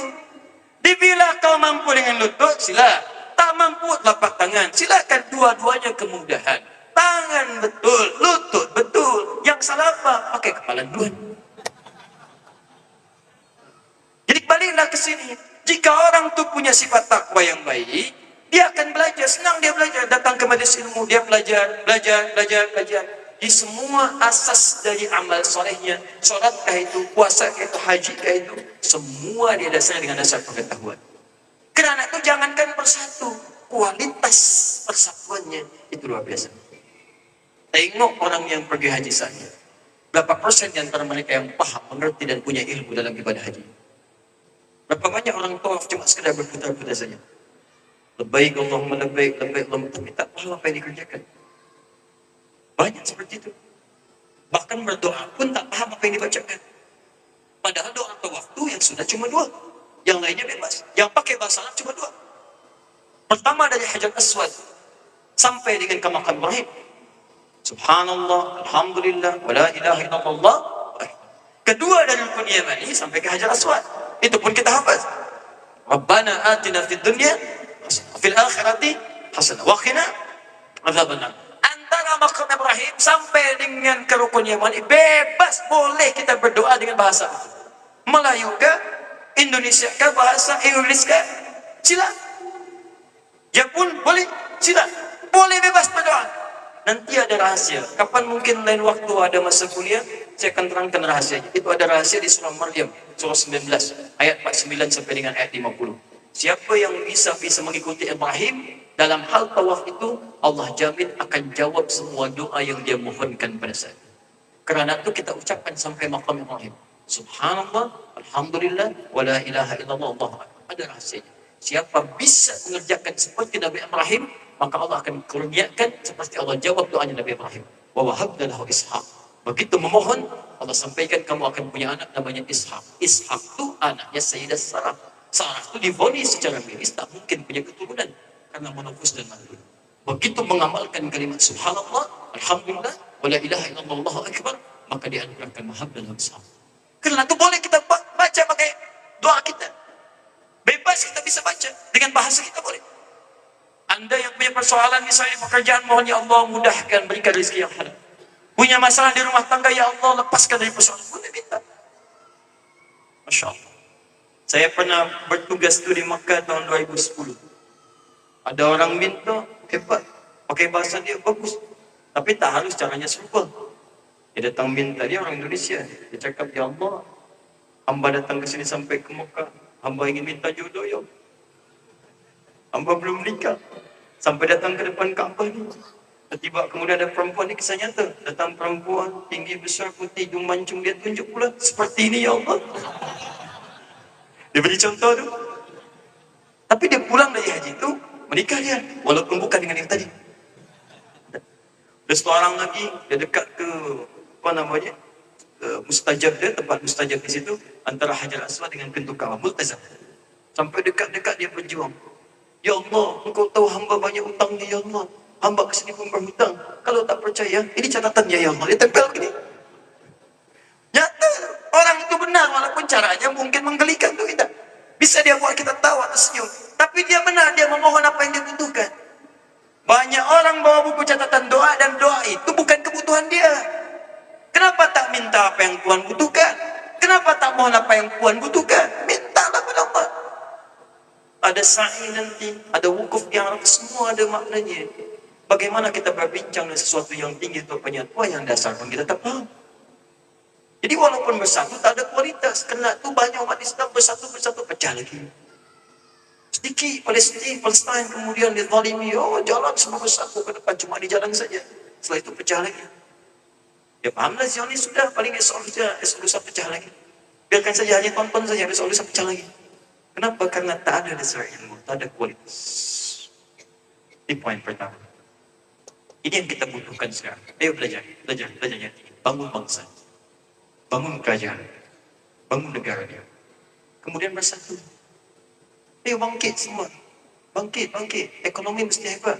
Bila kau mampu dengan lutut, sila. Tak mampu telapak tangan, silakan dua-duanya kemudahan. Tangan betul, lutut betul. Yang salah apa? Pakai kepala duluan. Jadi baliklah ke sini. Jika orang tu punya sifat takwa yang baik, dia akan belajar, senang dia belajar. Datang ke majlis ilmu, dia belajar. Di semua asas dari amal solehnya, solatkah itu, puasakah itu, hajikah itu, semua dia dasarnya dengan dasar pengetahuan. Kerana itu jangankan bersatu, kualitas persatuannya itu luar biasa. Tengok orang yang pergi haji saja. Berapa persen di antara mereka yang paham, mengerti dan punya ilmu dalam ibadah haji? Berapa banyak orang tawaf cuma sekedar berputar-putar saja? Labbaik Allahumma labbaik, labbaik Allahumma, tapi tak paham apa yang dikerjakan. Banyak seperti itu. Bahkan berdoa pun tak paham apa yang dibacakan. Padahal doa tawaf itu yang sudah cuma 2. Yang lainnya bebas. Yang pakai bahasa Arab cuma 2. Pertama dari Hajar Aswad sampai dengan ke Maqam Ibrahim. Subhanallah, Alhamdulillah, wa la ilaha illallah. Kedua dari Rukun Yamani sampai ke Hajar Aswad. Itu pun kita hafaz. Rabbana atina fid dunya fil akhirati hasanah wa qina adzabannar. Antara Maqam Ibrahim sampai dengan ke Rukun Yamani bebas, boleh kita berdoa dengan bahasa Melayu ke, Indonesia ke, bahasa Inggris ke, sila. Ya pun boleh, sila. Boleh bebas berdoa. Nanti ada rahasia. Kapan mungkin lain waktu ada masa kuliah, saya akan terangkan rahasianya. Itu ada rahasia di surah Maryam, surah 19, ayat 49 sampai dengan ayat 50. Siapa yang bisa mengikuti Ibrahim dalam hal tawaf itu, Allah jamin akan jawab semua doa yang dia mohonkan pada saat itu. Kerana itu kita ucapkan sampai maqam Ibrahim. Subhanallah, Alhamdulillah, wa la ilaha illallah, Allahu Akbar. Ada rahasianya. Siapa bisa mengerjakan seperti Nabi Ibrahim, maka Allah akan kurniakan seperti Allah jawab doanya Nabi Ibrahim. Wa wahabna lahu Ishaq. Begitu memohon, Allah sampaikan kamu akan punya anak namanya Ishaq. Ishaq itu anaknya Sayyidah Sarah. Sarah itu divonis secara medis tak mungkin punya keturunan karena menopause dan mandul. Begitu mengamalkan kalimat subhanallah, alhamdulillah, wa la ilaha illallah, Allahu akbar, maka dianugerahkan wahabna lahu Ishaq. Karena itu boleh kita baca pakai doa kita. Bebas kita bisa baca dengan bahasa kita boleh. Anda yang punya persoalan misalnya pekerjaan, mohon ya Allah mudahkan, berikan rezeki yang halal. Punya masalah di rumah tangga, ya Allah lepaskan dari persoalan. Boleh minta. Masya Allah. Saya pernah bertugas tu di Makkah tahun 2010. Ada orang minta, hebat. Pakai bahasa dia bagus. Tapi tak harus caranya serupa. Dia datang minta, dia orang Indonesia. Dia cakap, ya Allah, hamba datang ke sini sampai ke Makkah. Hamba ingin minta jodoh, ya Allah. Hamba belum nikah. Sampai datang ke depan Kaabah ni. Tiba kemudian ada perempuan ni, kisah nyata. Datang perempuan, tinggi besar, putih, hidung mancung. Dia tunjuk pula, seperti ini ya Allah. Dia beri contoh tu. Tapi dia pulang dari haji tu, menikah dia. Walaupun bukan dengan yang tadi. Ada seorang lagi, dia dekat ke, apa namanya, mustajab dia, tempat mustajab di situ. Antara Hajar Aswad dengan pintu Kaabah, multazam. Sampai dekat-dekat dia berjuang. Ya Allah, engkau tahu hamba banyak hutang ni, ya Allah. Hamba kesini pun berhutang. Kalau tak percaya, ini catatannya ya Allah. Dia tempel begini. Nyata, orang itu benar walaupun caranya mungkin menggelikan tu kita. Bisa dia buat kita tawa atau senyum. Tapi dia benar, dia memohon apa yang dia butuhkan. Banyak orang bawa buku catatan doa dan doa itu bukan kebutuhan dia. Kenapa tak minta apa yang Tuhan butuhkan? Kenapa tak mohon apa yang Tuhan butuhkan? Mintalah pada Allah. Ada sa'i nanti, ada wukuf yang semua ada maknanya. Bagaimana kita berbincang dengan sesuatu yang tinggi itu penyatuan yang dasar pun kita tak faham. Jadi walaupun bersatu tak ada kualitas. Kena tu banyak umat Islam bersatu pecah lagi. Sedikit Palestin kemudian dizalimi. Oh, jalan semua bersatu ke depan, cuma di jalan saja. Setelah itu pecah lagi. Ya fahamlah Zionis sudah, paling esok lusa pecah lagi. Biarkan saja, hanya tonton saja, besok lusa pecah lagi. Kenapa? Karena tak ada dasar ilmu, tak ada kualitas. Ini poin pertama. Ini yang kita butuhkan sekarang. Ayo belajar yang tinggi. Bangun bangsa, bangun kerajaan, bangun negara dia. Kemudian bersatu. Ayo bangkit semua. Bangkit. Ekonomi mesti hebat.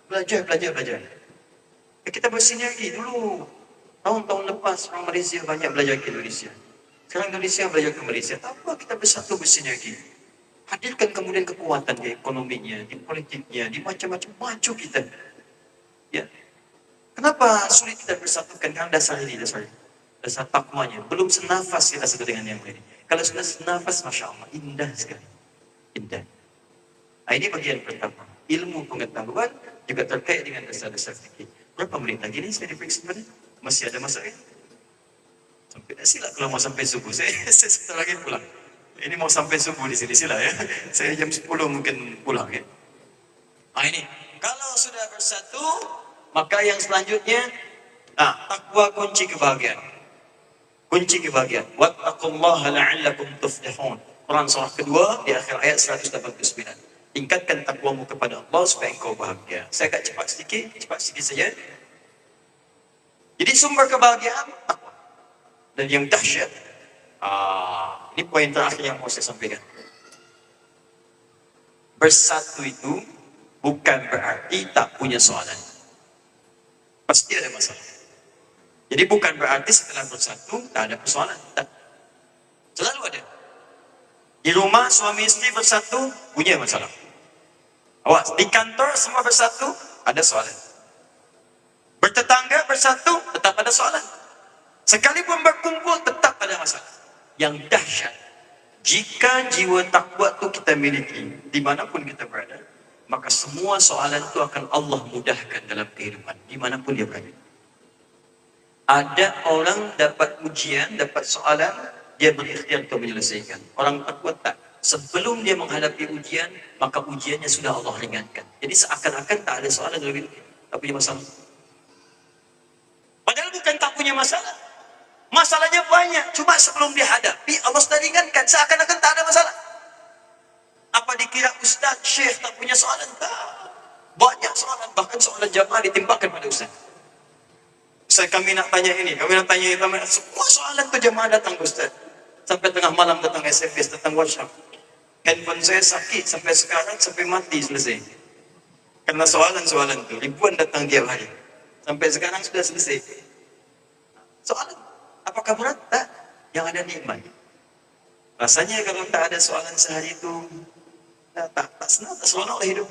Belajar. Ya, kita bersinergi dulu. Tahun-tahun lepas orang Malaysia banyak belajar ke Indonesia. Sekarang Indonesia belajar ke Malaysia. Tak apa, kita bersatu bersinergi. Hadirkan kemudian kekuatan di ekonominya, di politiknya, di macam-macam. Maju kita. Ya. Kenapa sulit kita bersatukan? Karena dasar takwanya. Belum senafas kita satu dengan yang lain. Kalau sudah senafas, Masya Allah, indah sekali. Indah. Nah, ini bagian pertama. Ilmu pengetahuan juga terkait dengan dasar-dasar fikih. Berapa menit lagi ni saya diperiksa tadi? Masih ada masa ya? Sampai sila kalau mau sampai subuh. Saya sebentar lagi pulang. Ini mau sampai subuh di sini sila ya. Saya jam 10 mungkin pulang ya. Nah ini, kalau sudah bersatu, maka yang selanjutnya, takwa kunci kebahagiaan. Wattaqullaha la'allakum tuflihun. Quran surah kedua di akhir ayat 189. Tingkatkan takwamu kepada Allah supaya engkau bahagia. Saya agak cepat sedikit saja. Jadi sumber kebahagiaan takwa. Dan yang dahsyat, ini poin terakhir yang mau saya sampaikan. Bersatu itu bukan berarti tak punya soalan. Pasti ada masalah. Jadi bukan berarti setelah bersatu tak ada persoalan. Tak. Selalu ada. Di rumah suami istri bersatu punya masalah. Awas, di kantor semua bersatu ada soalan. Bertetangga bersatu tetap ada soalan. Sekalipun berkumpul tetap ada masalah. Yang dahsyat, jika jiwa takwa itu kita miliki dimanapun kita berada, maka semua soalan itu akan Allah mudahkan dalam kehidupan dimanapun dia berada. Ada orang dapat ujian, dapat soalan, dia berikhtiar untuk menyelesaikan. Orang takwa tak. Sebelum dia menghadapi ujian, maka ujiannya sudah Allah ringankan. Jadi seakan-akan tak ada soalan dalam hidup, tak punya masalah. Padahal bukan tak punya masalah. Masalahnya banyak. Cuma sebelum dihadapi, Allah sudah ringankan. Seakan-akan tak ada masalah. Apa dikira ustaz, syekh tak punya soalan? Tak. Banyak soalan. Bahkan soalan jamaah ditimpakan pada ustaz. Ustaz, kami nak tanya ini. Semua soalan tu jamaah datang ustaz. Sampai tengah malam datang SMS, datang WhatsApp. Handphone saya sakit sampai sekarang, sampai mati selesai. Karena soalan-soalan tu. Ribuan datang tiap hari. Sampai sekarang sudah selesai. Soalan. Apakah berat? Tak. Yang ada nikmat. Rasanya kalau tak ada soalan sehari itu, tak senang, tak seronok lah hidup.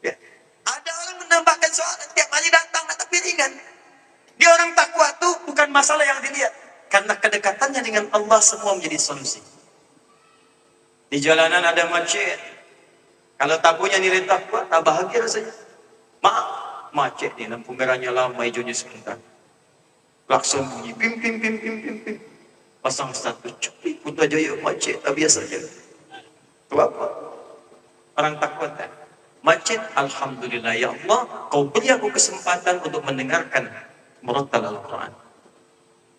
Ya. Ada orang menambahkan soalan, tiap hari datang, tapi ringan. Dia orang takwa tu bukan masalah yang dilihat. Karena kedekatannya dengan Allah semua menjadi solusi. Di jalanan ada macet. Kalau tak punya nilai takwa, tak bahagia rasanya. Maaf, macet ni, lampu merahnya lama, hijaunya sebentar. Klakson bunyi, pim. Pasang status, cukup Putrajaya macet, tak biasa je. Itu apa? Orang takwa tak? Macet, Alhamdulillah, ya Allah, kau beri aku kesempatan untuk mendengarkan murattal Al-Quran.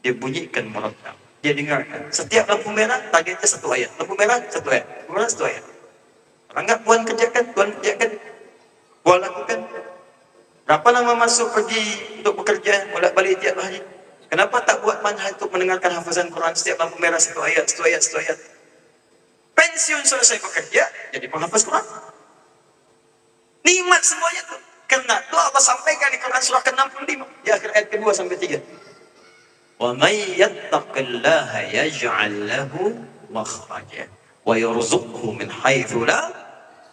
Dia bunyikan murattal. Dia dengarkan. Setiap lampu merah, targetnya satu ayat. Lampu merah, satu ayat. Lampu merah, satu ayat. Orang tak Tuhan kerjakan, Tuhan lakukan. Berapa lama masuk pergi untuk bekerja, bolak-balik tiap hari? Kenapa tak buat manhaj untuk mendengarkan hafazan Quran setiap lampu merah satu ayat? Pensiun selesai bekerja, jadi penghafaz Quran. Nikmat semuanya tu. Karena tu Allah sampaikan di Quran surah ke-65 di akhir ayat ke-2 sampai 3. Wa may yattaqillaha yaj'al lahu makhraja wa yarzuqhu min haitsu la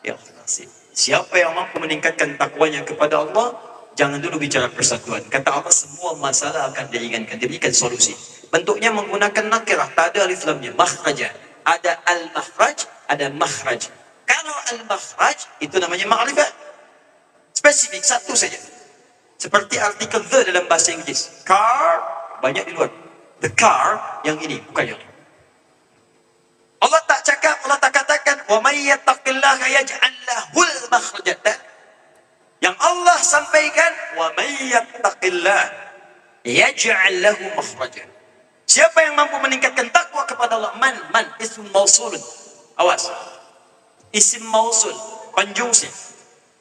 yahtasib. Siapa yang mampu meningkatkan takwanya kepada Allah, jangan dulu bicara persatuan. Kata Allah, semua masalah akan diringankan, diberikan solusi. Bentuknya menggunakan nakirah, tak ada alif lamnya, makhraja. Ada al-makhraj, ada makhraj. Kalau al-makhraj, itu namanya ma'rifat. Spesifik, satu saja. Seperti artikel the dalam bahasa Inggris. Car, banyak di luar. The car, yang ini, bukan yang ini. Allah tak cakap, Allah tak katakan, wa may yattaqillaha yaj'al lahul makhraja. Yang Allah sampaikan, wa may yattaqillah yaj'al lahu makhraja. Siapa yang mampu meningkatkan takwa kepada Allah? Man, ism mausul. Awas. Isim mausul, konjungsi.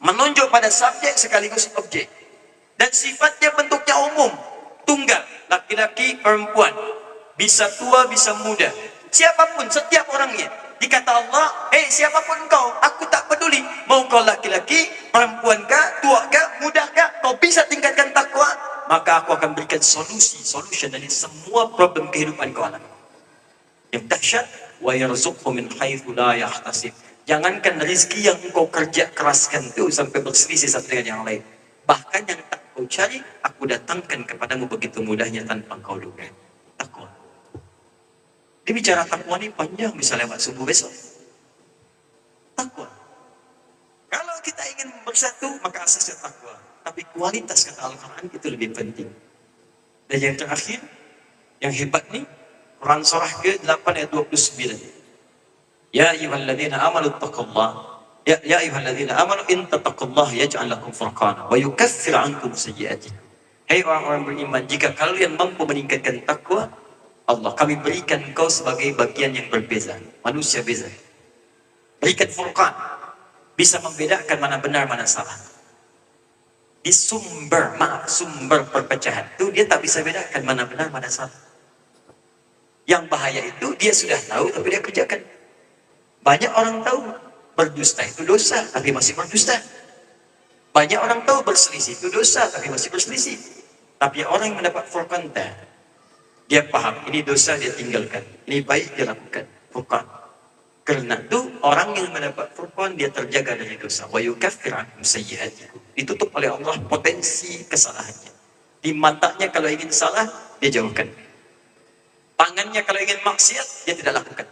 Menunjuk pada subjek sekaligus objek. Dan sifatnya bentuknya umum. Tunggal, laki-laki, perempuan. Bisa tua, bisa muda. Siapapun, setiap orangnya. Dikata Allah, siapapun kau, aku tak peduli. Mau kau laki-laki, perempuan kah, tua kah, muda kah, kau bisa tingkatkan takwa, maka aku akan berikan solution dari semua problem kehidupan kau alami. Yang dahsyat, wa yarzuqhu min haitsu la yahtasib. Jangankan rezeki yang engkau kerja keraskan itu sampai berselisih satu dengan yang lain. Bahkan yang tak kau cari, aku datangkan kepadamu begitu mudahnya tanpa kau duga. Takwa. Dia bicara takwa ini panjang, bisa lewat subuh besok. Takwa. Kalau kita ingin bersatu, maka asasnya takwa. Tapi kualitas kata Al-Quran itu lebih penting. Dan yang terakhir, yang hebat nih, Quran surah ke-8 ayat 29. Ya ayyuhalladzina amanu taqullah. Ya ayyuhalladzina amanu in tattaqullah yaj'al lakum furqana wa yukaffir 'ankum sayyi'atikum. Hai orang-orang beriman, jika kalian mampu meningkatkan takwa, Allah, kami berikan engkau sebagai bagian yang berbeza. Manusia beza. Berikan furqan. Bisa membedakan mana benar, mana salah. Di sumber perpecahan itu, dia tak bisa bedakan mana benar, mana salah. Yang bahaya itu, dia sudah tahu, tapi dia kerjakan. Banyak orang tahu, berdusta itu dosa, tapi masih berdusta. Banyak orang tahu, berselisih itu dosa, tapi masih berselisih. Tapi orang yang mendapat furqan, dia paham, ini dosa dia tinggalkan, ini baik dia lakukan. Furqan. Karena itu orang yang mendapat furqan dia terjaga dari dosa. Wa yukaffir 'ankum sayyi'atikum. Ditutup oleh Allah potensi kesalahannya. Di matanya kalau ingin salah dia jauhkan. Tangannya kalau ingin maksiat dia tidak lakukan.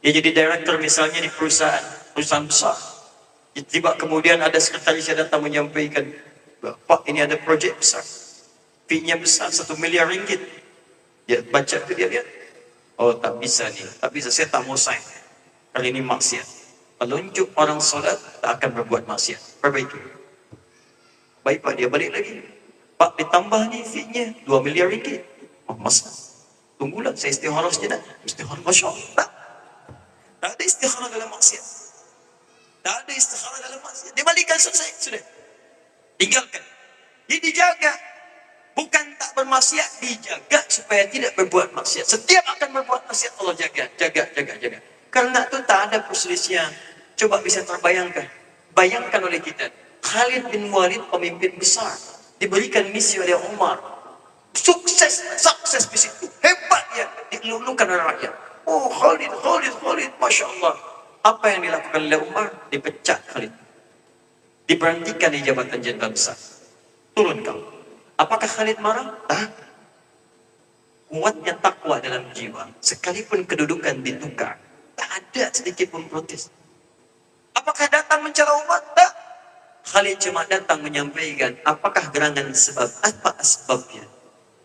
Dia jadi director misalnya di perusahaan besar. Tiba kemudian ada sekretaris yang datang menyampaikan, Pak, ini ada projek besar, fee-nya besar, 1 miliar ringgit. Dia baca itu, dia lihat, oh tak bisa nih, tak bisa, saya tak mau sign. Kali ini maksiat. Pelunjuk orang solat tak akan berbuat maksiat. Perbaiki. Baik Pak, dia balik lagi. Pak, ditambah nih fee-nya 2 miliar ringgit. Oh masa? Tunggulah, saya istikharah saja dah. Istikharah, Masya Allah. Tak ada istikharah dalam maksiat. Tak ada istikharah dalam maksiat. Dia balikkan, selesai, sudah. Tinggalkan. Dia dijaga. Bukan tak bermaksiat, dijaga supaya tidak berbuat maksiat. Setiap akan berbuat maksiat Allah jaga. Karena itu tak ada perselisihan. Coba bisa terbayangkan. Bayangkan oleh kita. Khalid bin Walid pemimpin besar. Diberikan misi oleh Umar. Sukses di situ. Hebat dia. Dilulukan oleh rakyat. Oh Khalid. Masya Allah. Apa yang dilakukan oleh Umar? Dipecat Khalid. Diberhentikan di jabatan jenderal besar. Turun kau. Apakah Khalid marah? Kuatnya takwa dalam jiwa. Sekalipun kedudukan ditukar, tak ada sedikit pun protes. Apakah datang mencela umat? Tak. Khalid cuma datang menyampaikan, apakah gerangan sebab? Apa asbabnya?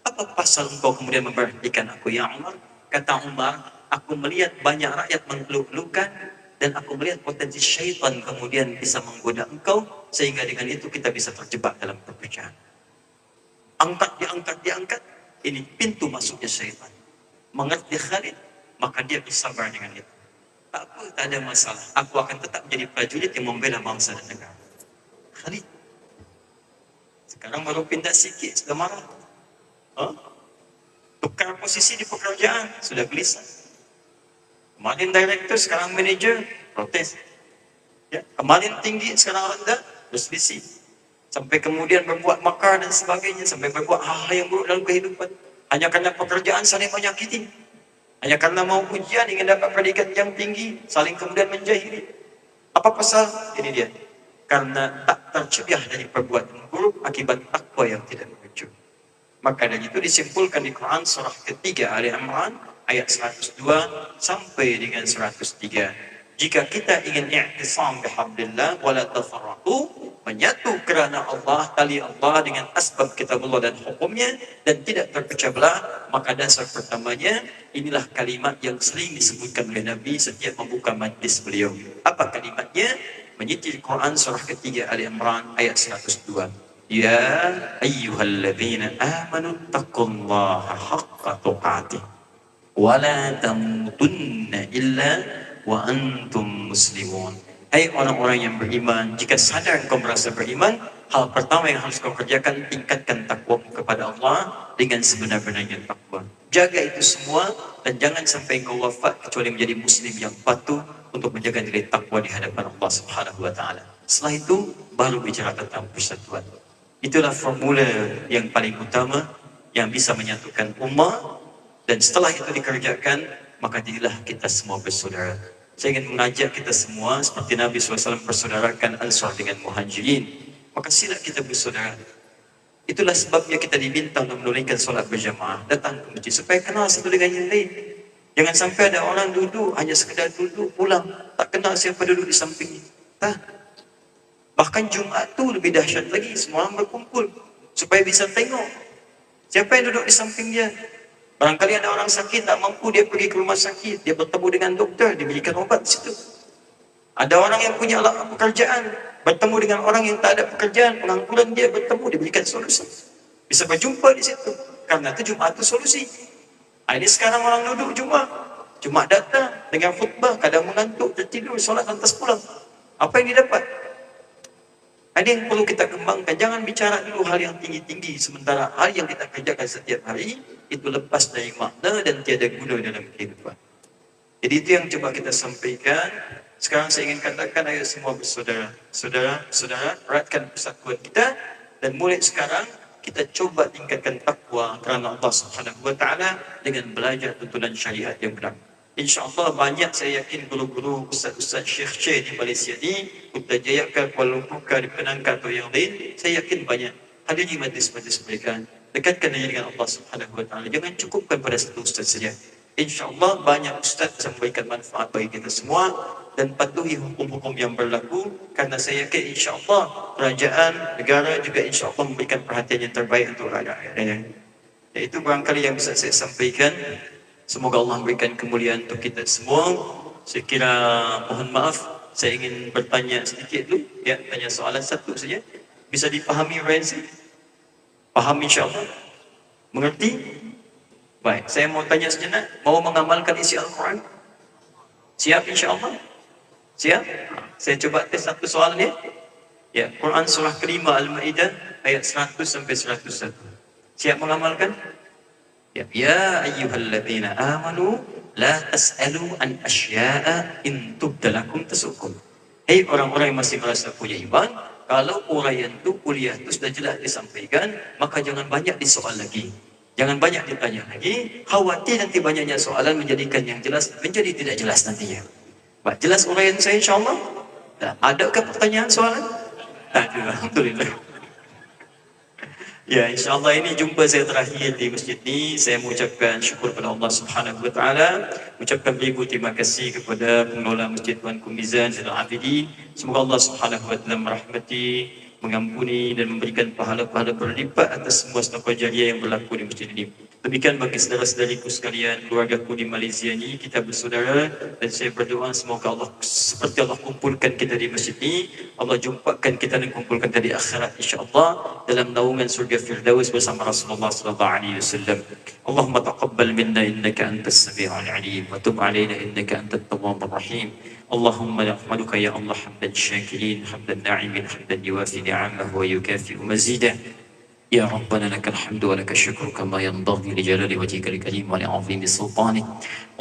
Apa pasal engkau kemudian memberhentikan aku, ya Umar? Kata Umar, aku melihat banyak rakyat mengeluh-elukan, dan aku melihat potensi syaitan kemudian bisa menggoda engkau, sehingga dengan itu kita bisa terjebak dalam perpecahan. Diangkat. Ini pintu masuknya syaitan. Mengerti Khalid, maka dia bersabar dengan itu. Tak apa, tak ada masalah. Aku akan tetap menjadi prajurit yang membela bangsa dan negara. Khalid. Sekarang baru pindah sikit, sudah marah. Tukar posisi di pekerjaan, sudah gelisah. Kemarin director, sekarang manager, protes. Ya, kemarin tinggi, sekarang rendah, berselisih. Sampai kemudian berbuat makar dan sebagainya, sampai berbuat hal-hal yang buruk dalam kehidupan. Hanya karena pekerjaan saling menyakiti. Hanya karena mau ujian ingin dapat predikat yang tinggi, saling kemudian menjahili. Apa pasal? Ini dia. Karena tak tercegah dari perbuatan buruk akibat takwa yang tidak muncul. Maka dari itu disimpulkan di Quran surah ketiga Ali Imran ayat 102 sampai dengan 103. Jika kita ingin i'tisam bihablillah wala tafarraqu, menyatu kerana Allah, tali Allah dengan asbab kitabullah dan hukumnya dan tidak terpecah belah, maka dasar pertamanya inilah kalimat yang sering disebutkan oleh Nabi setiap membuka majlis beliau. Apa kalimatnya? Menyitir Quran surah ketiga Ali Imran ayat 102. Ya ayyuhalladzina amanu taqullaha haqqa tuqatih wa la tamutunna illa wa antum muslimun. Hai orang-orang yang beriman, jika sadar kau merasa beriman, hal pertama yang harus kau kerjakan, tingkatkan takwa kepada Allah dengan sebenar-benarnya takwa. Jaga itu semua dan jangan sampai kau wafat kecuali menjadi muslim yang patuh untuk menjaga nilai takwa di hadapan Allah Subhanahu wa taala. Setelah itu baru bicara tentang persatuan. Itulah formula yang paling utama yang bisa menyatukan ummah, dan setelah itu dikerjakan, maka jadilah kita semua bersaudara. Saya ingin mengajak kita semua seperti Nabi SAW persaudarakan Ansar dengan Muhajirin, maka sila kita bersaudara. Itulah sebabnya kita diminta untuk menunaikan solat berjamaah, datang ke masjid supaya kenal satu dengan yang lain. Jangan sampai ada orang duduk hanya sekedar duduk pulang, tak kenal siapa duduk di sampingnya. Bahkan Jumat tu lebih dahsyat lagi, semua orang berkumpul supaya bisa tengok siapa yang duduk di samping dia. Barangkali ada orang sakit tak mampu, dia pergi ke rumah sakit, dia bertemu dengan doktor, diberikan obat di situ. Ada orang yang punya pekerjaan, bertemu dengan orang yang tak ada pekerjaan, pengangguran dia bertemu, diberikan solusi. Bisa berjumpa di situ. Karena itu Jumat itu solusi. Ini sekarang orang duduk Jumat datang dengan khutbah, kadang mengantuk, tertidur, solat lantas pulang. Apa yang didapat? Ada yang perlu kita kembangkan. Jangan bicara dulu hal yang tinggi-tinggi, sementara hal yang kita kerjakan setiap hari itu lepas dari makna dan tiada guna dalam kehidupan. Jadi itu yang coba kita sampaikan. Sekarang saya ingin katakan, ayo semua bersaudara. Saudara, eratkan persatuan kita, dan mulai sekarang kita coba tingkatkan takwa kerana Allah Subhanahu wa taala dengan belajar tuntunan syariat yang benar. InsyaAllah banyak, saya yakin guru-guru, ustaz-ustaz syekh-syekh di Malaysia ni, Putrajaya ke Kuala Lumpur ke di Penangkat atau yang lain, saya yakin banyak hadiri majlis-majlis mereka. Dekatkan diri dengan Allah Subhanahu wa taala. Jangan cukupkan pada satu ustaz saja. InsyaAllah banyak ustaz yang memberikan manfaat bagi kita semua, dan patuhi hukum-hukum yang berlaku, karena saya yakin insyaAllah kerajaan, negara juga insyaAllah memberikan perhatian yang terbaik untuk rakyat. Itu barangkali yang bisa saya sampaikan. Semoga Allah memberikan kemuliaan untuk kita semua. Saya kira mohon maaf, saya ingin bertanya sedikit dulu, ya, tanya soalan satu saja. Bisa dipahami Renzi? Faham insyaAllah? Mengerti? Baik, saya mau tanya sejenak, mau mengamalkan isi Al-Quran? Siap insyaAllah? Siap? Saya coba tes satu soalan ya. Ya, Quran surah kelima Al-Ma'idah ayat 100 sampai 101. Siap mengamalkan? Ya ayyuhalladzina amanu la tas'alu an asya'a in tubdalakum tasukum. Hei orang-orang yang masih merasa punya iman, kalau uraian tu kuliah tu sudah jelas disampaikan, maka jangan banyak disoal lagi. Jangan banyak ditanya lagi, khawatir nanti banyaknya soalan menjadikan yang jelas menjadi tidak jelas nantinya. Baik, jelas uraian saya insyaAllah? Adakah pertanyaan soalan? Tak ada, alhamdulillah. Ya, insyaAllah ini jumpa saya terakhir di masjid ni. Saya mengucapkan syukur kepada Allah Subhanahu wa taala, mengucapkan beribu terima kasih kepada pengelola Masjid Tuanku Mizan Zainal Abidin. Semoga Allah Subhanahu wa taala merahmati, mengampuni dan memberikan pahala-pahala berlipat atas semua sedekah jariah yang berlaku di masjid ini. Demikian bagi saudara-saudariku sekalian, keluargaku di Malaysia ni, kita bersaudara, dan saya berdoa semoga Allah seperti Allah kumpulkan kita di masjid ini, Allah jumpakan kita dan kumpulkan kita di akhirat insya-Allah dalam naungan surga Firdaus bersama Rasulullah sallallahu alaihi wasallam. Allahumma taqabbal minna innaka antas samiul alim wa tub alaina innaka antat tawwabur rahim. Allahumma nahmaduka ya Allah hamdan syakirin, hamdan na'imin, hamdan yuwafi ni'amahu wa yukafi'u mazidah. يا ربنا لك الحمد ولك الشكر كما ينبغي لجلال وجهك الكريم ولعظيم سلطانك.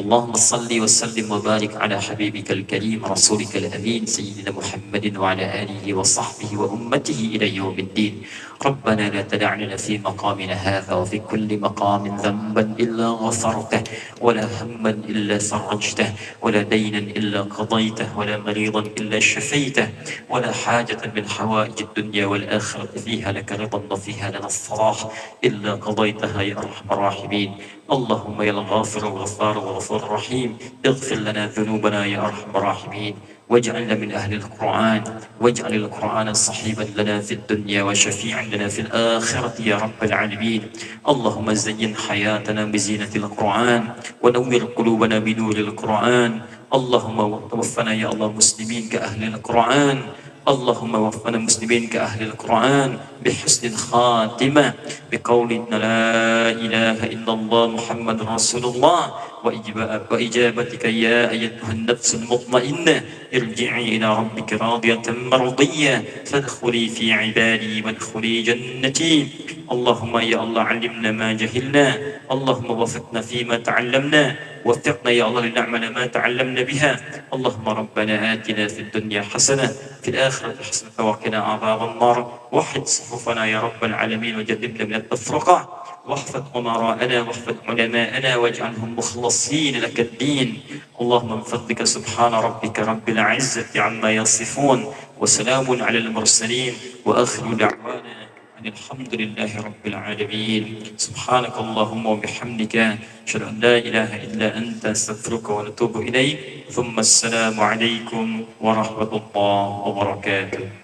اللهم صل وسلم وبارك على حبيبك الكريم رسولك الأمين سيدنا محمد وعلى آله وصحبه وأمته إلى يوم الدين. ربنا لا تدع لنا في مقامنا هذا وفي كل مقام ذنبا إلا غفرته، ولا هما إلا فرجته، ولا دينا إلا قضيته، ولا مريضا إلا شفيته، ولا حاجة من حوائج الدنيا والآخرة فيها لك رضا وفيها لنا الصلاح إلا قضيتها يا أرحم الراحمين. اللهم يا الغافر الغفار والغفور الرحيم اغفر لنا ذنوبنا يا أرحم الراحمين، واجعلنا من أهل القرآن، واجعل القرآن صحيبا لنا في الدنيا وشفيعا لنا في الآخرة يا رب العالمين. اللهم زين حياتنا بزينة القرآن، ونور قلوبنا بنور القرآن. اللهم توفنا يا الله مسلمين كأهل القرآن، اللهم وفقنا مسلمين كأهل القرآن بحسن الخاتمة، بقول لا إله إلا الله محمد رسول الله، وإجابتك يا أيتها النفس المطمئنة ارجعي إلى ربك راضية مرضية فادخلي في عبادي وادخلي جنتي. اللهم يا الله علمنا ما جهلنا، اللهم وفقنا فيما تعلمنا، وفقنا يا الله لنعمل ما تعلمنا بها. اللهم ربنا آتنا في الدنيا حسنة في الآخرة حسنة وقنا عذاب النار. وحد صفوفنا يا رب العالمين وجنبنا من التفرقة، واحفظ أمراءنا واحفظ علماءنا واجعلهم مخلصين لك الدين. اللهم من فضلك سبحان ربك رب العزة عما يصفون، وسلام على المرسلين، وآخر دعوانا أن الحمد لله رب العالمين. سبحانك اللهم وبحمدك أشهد أن لا إله إلا أنت أستغفرك ونتوب إليك. ثم السلام عليكم ورحمة الله وبركاته.